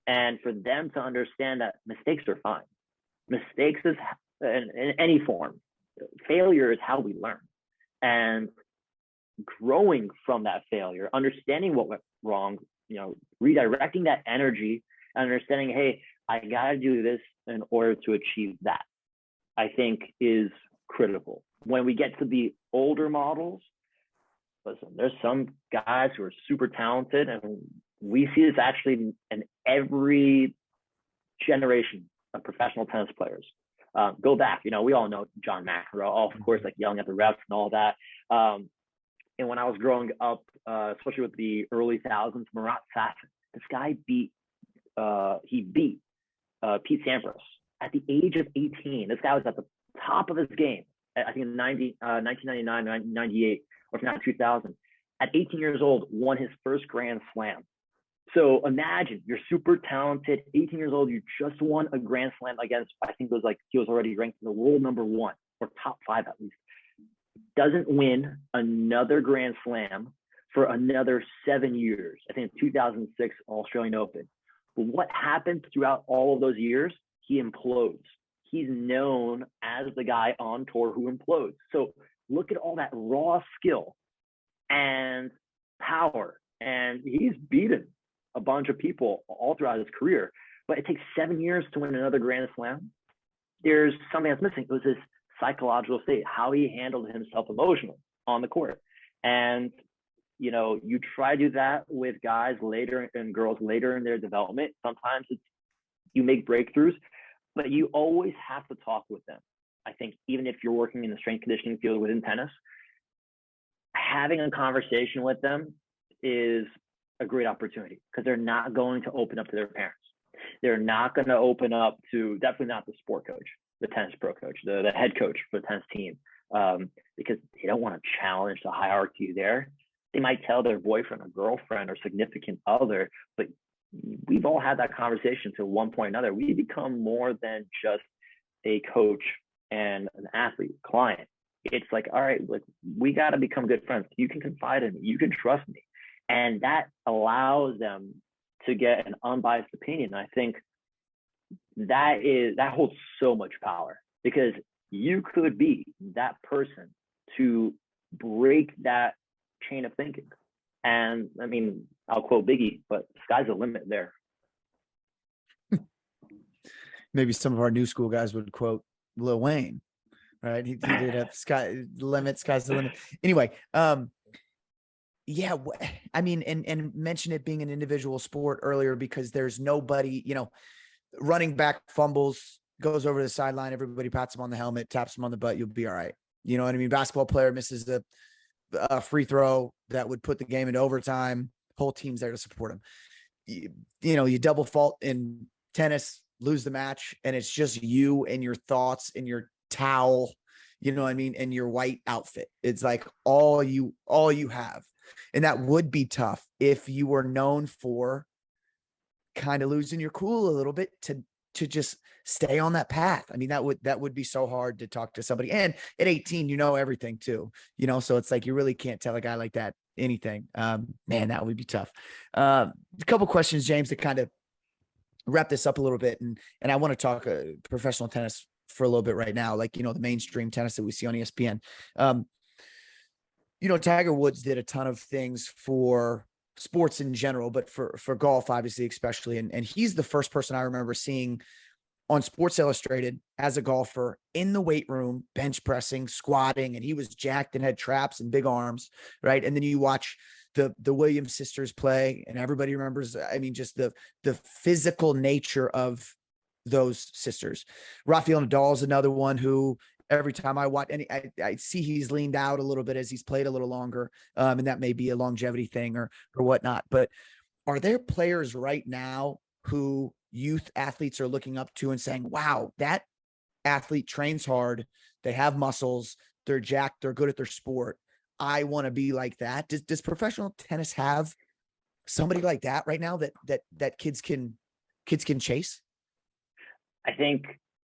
And for them to understand that mistakes are fine. Mistakes is in any form. Failure is how we learn. And growing from that failure, understanding what went wrong, redirecting that energy and understanding, hey, I got to do this in order to achieve that, I think is critical. When we get to the older models, listen, there's some guys who are super talented, and we see this actually in every generation of professional tennis players. Go back, we all know John McEnroe, of course, like yelling at the refs and all that. And when I was growing up, especially with the early thousands, Marat Safin, this guy beat Pete Sampras at the age of 18. This guy was at the top of his game. I think in 1999, 98, or if not 2000. At 18 years old, won his first Grand Slam. So imagine you're super talented, 18 years old, you just won a Grand Slam against, I think it was like, he was already ranked in the world number 1 or top 5 at least. Doesn't win another Grand Slam for another 7 years. I think 2006 Australian Open. But what happened throughout all of those years? He implodes. He's known as the guy on tour who implodes. So look at all that raw skill and power. And he's beaten a bunch of people all throughout his career. But it takes 7 years to win another Grand Slam. There's something that's missing. It was his psychological state, how he handled himself emotionally on the court. And, you try to do that with guys later and girls later in their development. Sometimes you make breakthroughs, but you always have to talk with them. I think even if you're working in the strength conditioning field within tennis, having a conversation with them is a great opportunity, because they're not going to open up to their parents. They're not going to open up to, definitely not the sport coach, the tennis pro coach, the head coach for the tennis team, because they don't want to challenge the hierarchy there. They might tell their boyfriend or girlfriend or significant other, but we've all had that conversation to one point or another. We become more than just a coach and an athlete client. It's like, all right, like, we got to become good friends. You can confide in me. You can trust me. And that allows them to get an unbiased opinion. I think that holds so much power, because you could be that person to break that chain of thinking. And I mean, I'll quote Biggie, but sky's the limit there. Maybe some of our new school guys would quote Lil Wayne, right? He did have sky's the limit. Anyway, yeah, I mean, and mention it being an individual sport earlier, because there's nobody, running back fumbles, goes over the sideline, everybody pats him on the helmet, taps him on the butt, you'll be all right. You know what I mean? Basketball player misses a free throw that would put the game into overtime, whole team's there to support him. You double fault in tennis, lose the match, and it's just you and your thoughts and your towel, you know what I mean, and your white outfit. It's like all you have. And that would be tough if you were known for kind of losing your cool a little bit to just stay on that path. I mean, that would be so hard to talk to somebody. And at 18, everything too, so it's like, you really can't tell a guy like that anything. Man, that would be tough. A couple questions, James, to kind of wrap this up a little bit. And I want to talk professional tennis for a little bit right now, like, the mainstream tennis that we see on ESPN. Tiger Woods did a ton of things for sports in general, but for golf, obviously, especially. And he's the first person I remember seeing on Sports Illustrated as a golfer in the weight room, bench pressing, squatting, and he was jacked and had traps and big arms, right? And then you watch the Williams sisters play, and everybody remembers, I mean, just the physical nature of those sisters. Rafael Nadal is another one who, every time I watch, and I see he's leaned out a little bit as he's played a little longer, and that may be a longevity thing or whatnot. But are there players right now who youth athletes are looking up to and saying, wow, that athlete trains hard, they have muscles, they're jacked, they're good at their sport, I want to be like that? Does professional tennis have somebody like that right now that kids can chase? I think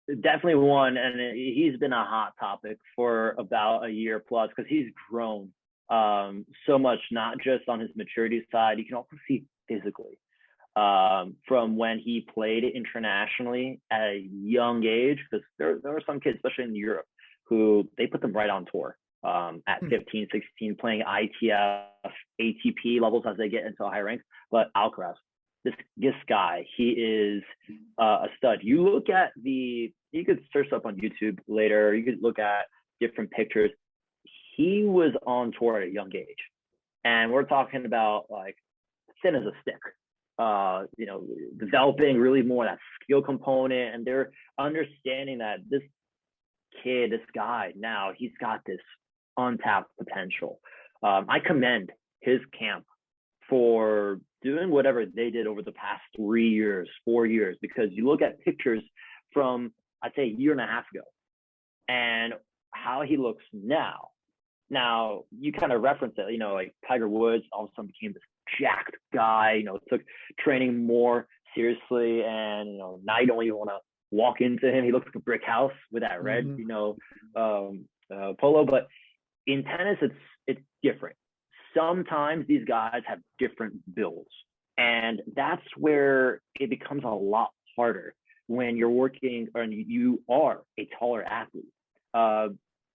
definitely one, and he's been a hot topic for about a year plus, because he's grown so much, not just on his maturity side, you can also see physically. From when he played internationally at a young age, because there are some kids, especially in Europe, who they put them right on tour at 15, 16, playing ITF, ATP levels as they get into higher ranks. But Alcaraz, this guy, he is a stud. You look at you could search up on YouTube later, you could look at different pictures. He was on tour at a young age. And we're talking about like thin as a stick. Developing really more that skill component, and they're understanding that this guy, now he's got this untapped potential. I commend his camp for doing whatever they did over the past 3 years, 4 years, because you look at pictures from, I'd say, a year and a half ago, and how he looks now. Now, you kind of reference it, like Tiger Woods all of a sudden became this jacked guy, took training more seriously, and now you don't even want to walk into him. He looks like a brick house with that red polo. But in tennis, it's different. Sometimes these guys have different builds, and that's where it becomes a lot harder when you're working and you are a taller athlete.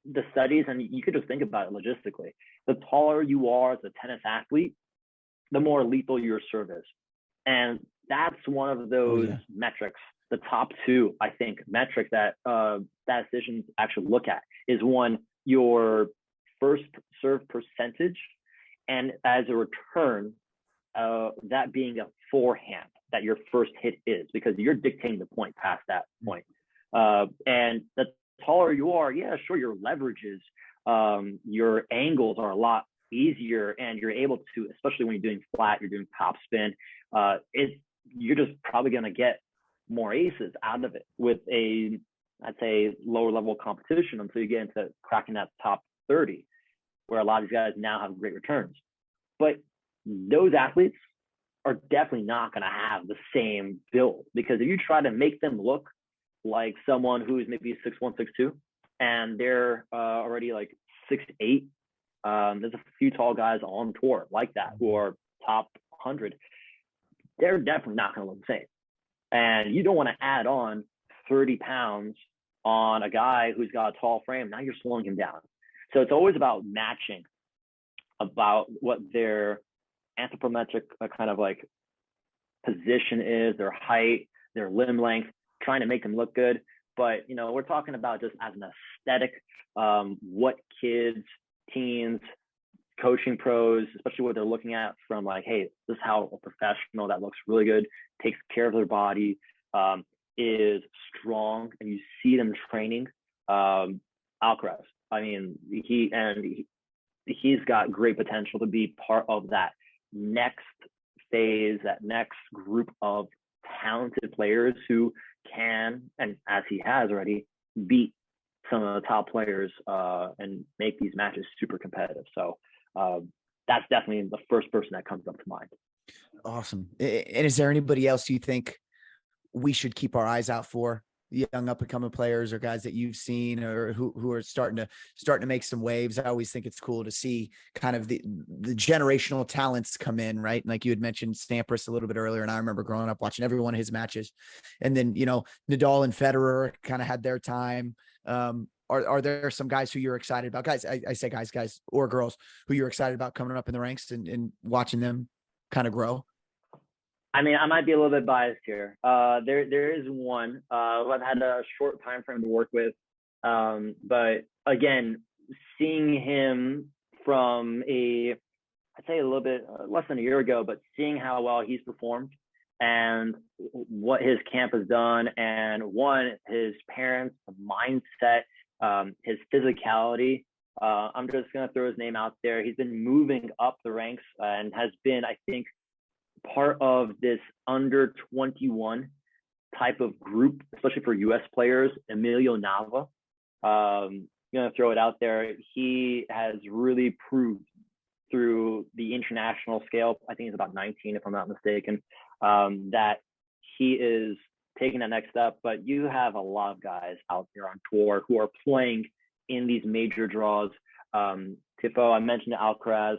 The studies, and you could just think about it logistically, the taller you are as a tennis athlete, the more lethal your serve is. And that's one of those metrics, the top two, I think, metrics that statisticians actually look at is, one, your first serve percentage, and as a return, that being a forehand that your first hit is, because you're dictating the point past that point. And the taller you are, yeah, sure, your leverages, your angles are a lot easier, and you're able to, especially when you're doing flat, you're doing top spin, you're just probably going to get more aces out of it with I'd say, lower level competition until you get into cracking that top 30, where a lot of these guys now have great returns. But those athletes are definitely not going to have the same build, because if you try to make them look like someone who's maybe 6'1", 6'2", and they're already like 6'8", there's a few tall guys on tour like that who are top 100. They're definitely not going to look the same. And you don't want to add on 30 pounds on a guy who's got a tall frame. Now you're slowing him down. So it's always about matching about what their anthropometric kind of like position is, their height, their limb length, trying to make them look good. But, you know, we're talking about just as an aesthetic, what kids, teens, coaching pros, especially what they're looking at from like, hey, this is how a professional that looks really good, takes care of their body, is strong, and you see them training. Alcaraz, I mean, he's got great potential to be part of that next phase, that next group of talented players who can, and as he has already, beat some of the top players and make these matches super competitive. So that's definitely the first person that comes up to mind. Awesome. And is there anybody else you think we should keep our eyes out for? Young up and coming players or guys that you've seen or who are starting to make some waves. I always think it's cool to see kind of the generational talents come in, right? Like you had mentioned Sampras a little bit earlier, and I remember growing up watching every one of his matches. And then, you know, Nadal and Federer kind of had their time. Are there some guys who you're excited about? Guys, I say guys or girls who you're excited about coming up in the ranks and watching them kind of grow? I mean, I might be a little bit biased here. There is one who I've had a short time frame to work with, but again, seeing him from I'd say a little bit less than a year ago, but seeing how well he's performed and what his camp has done, and his parents' mindset, his physicality. I'm just gonna throw his name out there. He's been moving up the ranks and has been, I think, part of this under 21 type of group, especially for US players. Emilio Nava, gonna throw it out there. He has really proved through the international scale, I think he's about 19 if I'm not mistaken, that he is taking that next step. But you have a lot of guys out there on tour who are playing in these major draws. Tifo, I mentioned Alcaraz,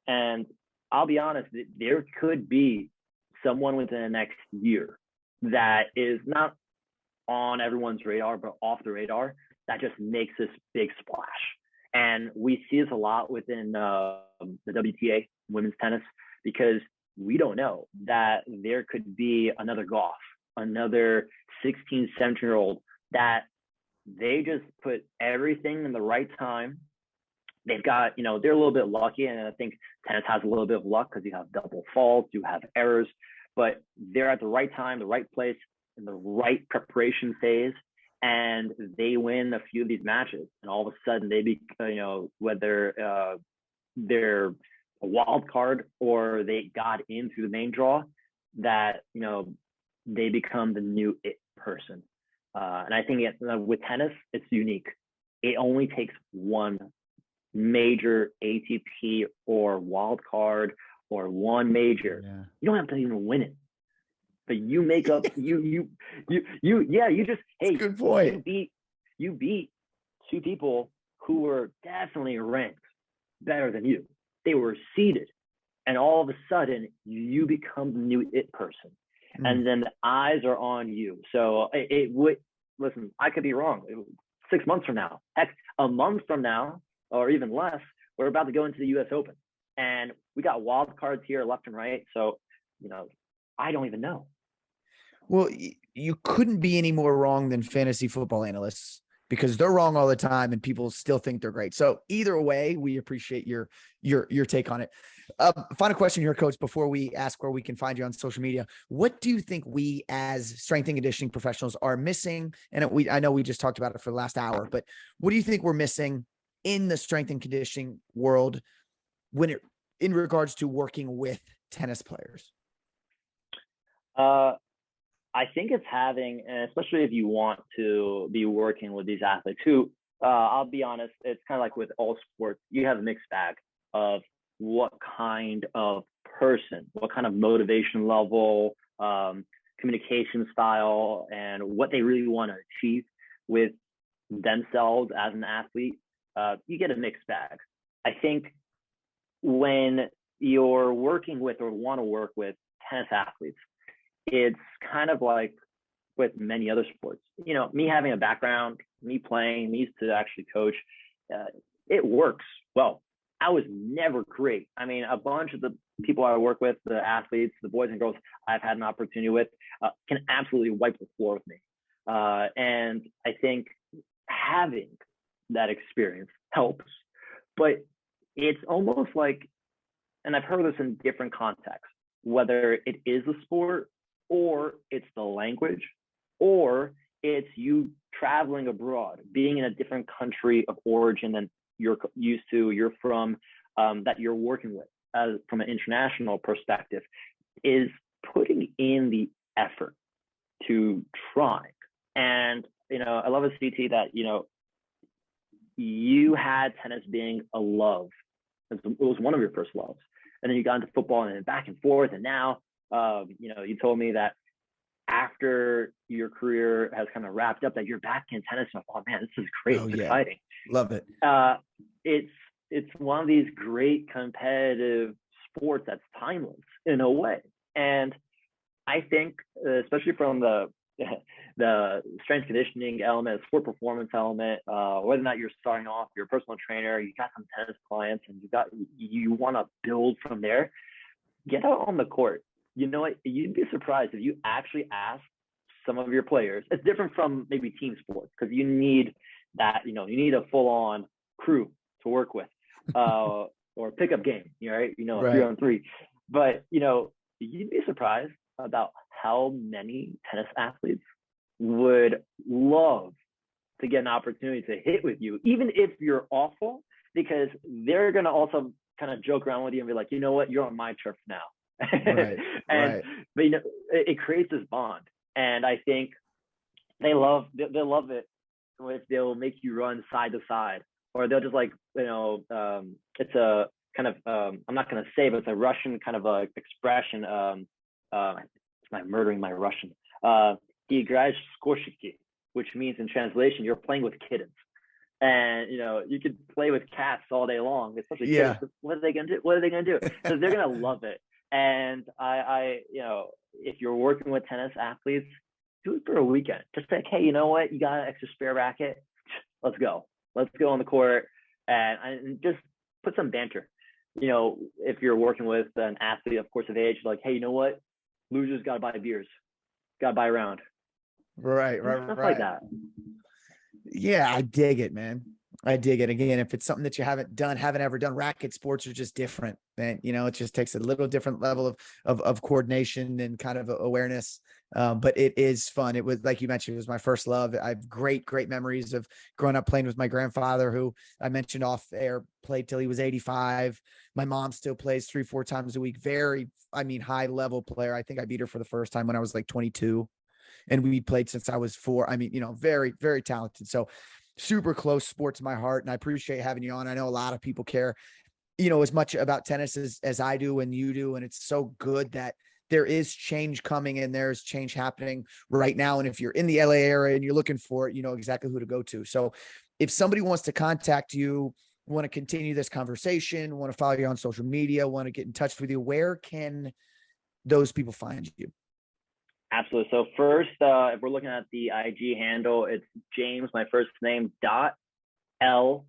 and I'll be honest, there could be someone within the next year that is not on everyone's radar, but off the radar, that just makes this big splash. And we see this a lot within the WTA, women's tennis, because we don't know that there could be another Goff, another 16, 17-year-old that they just put everything in the right time. They've got, you know, they're a little bit lucky, and I think tennis has a little bit of luck because you have double faults, you have errors, but they're at the right time, the right place, in the right preparation phase, and they win a few of these matches, and all of a sudden they be, you know, whether they're a wild card or they got in through the main draw, that, you know, they become the new it person. And I think with tennis, it's unique. It only takes one major ATP or wild card or one major. Yeah. You don't have to even win it, but you make up. you just, hey, good point. You beat two people who were definitely ranked better than you. They were seeded, and all of a sudden you become the new it person, and then the eyes are on you. So it would, listen, I could be wrong. 6 months from now, heck, a month from now, or even less, we're about to go into the US Open, and we got wild cards here left and right. So, you know, I don't even know. Well, you couldn't be any more wrong than fantasy football analysts, because they're wrong all the time and people still think they're great. So either way, we appreciate your take on it. Final question here, Coach, before we ask where we can find you on social media. What do you think we as strength and conditioning professionals are missing? And I know we just talked about it for the last hour, but what do you think we're missing in the strength and conditioning world in regards to working with tennis players? I think it's having, and especially if you want to be working with these athletes who, I'll be honest, it's kind of like with all sports, you have a mixed bag of what kind of person, what kind of motivation level, communication style, and what they really want to achieve with themselves as an athlete. You get a mixed bag. I think when you're working with or want to work with tennis athletes, it's kind of like with many other sports. You know, me having a background, me playing, me used to actually coach, it works well. I was never great. I mean, a bunch of the people I work with, the athletes, the boys and girls I've had an opportunity with, can absolutely wipe the floor with me. And I think having that experience helps. But it's almost like, and I've heard this in different contexts, whether it is a sport or it's the language or it's you traveling abroad, being in a different country of origin than you're used to, you're from, that you're working with from an international perspective, is putting in the effort to try. And, you know, I love a CT that, you know, you had tennis being a love. It was one of your first loves. And then you got into football and then back and forth. And now, you know, you told me that after your career has kind of wrapped up, that you're back in tennis. And oh man, this is great. It's exciting. Love it. It's one of these great competitive sports that's timeless in a way. And I think, especially from the strength conditioning element, sport performance element, whether or not you're starting off, you're a personal trainer, you got some tennis clients, and you want to build from there, get out on the court. You know what? You'd be surprised if you actually ask some of your players. It's different from maybe team sports because you need that. You know, you need a full-on crew to work with, or pickup game. Right? You know, 3-on-3. But you know, you'd be surprised about how many tennis athletes would love to get an opportunity to hit with you, even if you're awful, because they're going to also kind of joke around with you and be like, you know what, you're on my turf now. But you know, it creates this bond. And I think they'll love it if they'll make you run side to side, or they'll just like, you know, it's a kind of, I'm not going to say, but it's a Russian kind of expression. I'm murdering my Russian. Играешь с кошечки, which means in translation, you're playing with kittens. And you know, you could play with cats all day long, especially kids. What are they gonna do? So they're gonna love it. And I, you know, if you're working with tennis athletes, do it for a weekend. Just like, hey, you know what? You got an extra spare racket? Let's go on the court and just put some banter. You know, if you're working with an athlete, of course, of age, like, hey, you know what? Losers got to buy beers, got to buy a round. Right. Stuff like that. Yeah, I dig it, man. I dig it. Again, if it's something that you haven't ever done, racket sports are just different, man. You know, it just takes a little different level of coordination and kind of awareness. But it is fun. It was, like you mentioned, it was my first love. I have great memories of growing up playing with my grandfather, who I mentioned off air, played till he was 85. My mom still plays 3-4 times a week. Very, high level player. I think I beat her for the first time when I was like 22, and we played since I was 4. Very, very talented. So super close sport to my heart. And I appreciate having you on. I know a lot of people care, as much about tennis as I do and you do. And it's so good that there is change coming and there's change happening right now. And if you're in the LA area and you're looking for it, you know exactly who to go to. So if somebody wants to contact you, want to continue this conversation, want to follow you on social media, want to get in touch with you, where can those people find you? Absolutely. So first, if we're looking at the IG handle, it's James, my first name, .L.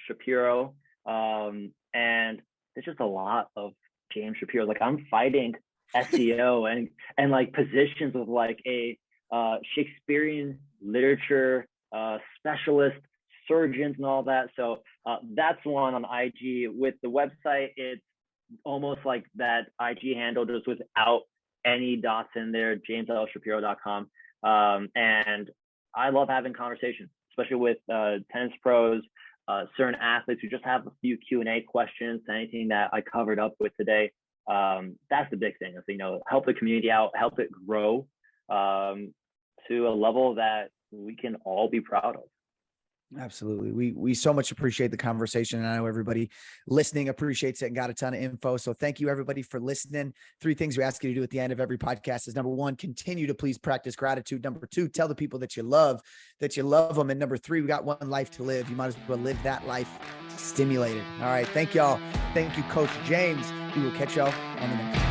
Shapiro. And there's just a lot of James Shapiro. Like, I'm fighting SEO and like positions of like a Shakespearean literature specialist, surgeons and all that. So that's one on IG. With the website, it's almost like that IG handle, just without any dots in there, jameslshapiro.com. And I love having conversations, especially with tennis pros, certain athletes who just have a few Q&A questions, anything that I covered up with today. That's the big thing, is, help the community out, help it grow to a level that we can all be proud of. Absolutely. We so much appreciate the conversation. And I know everybody listening appreciates it and got a ton of info. So thank you, everybody, for listening. 3 things we ask you to do at the end of every podcast is: number 1, continue to please practice gratitude. Number 2, tell the people that you love them. And number 3, we got one life to live. You might as well live that life stimulated. All right. Thank y'all. Thank you, Coach James. We will catch y'all on the next one.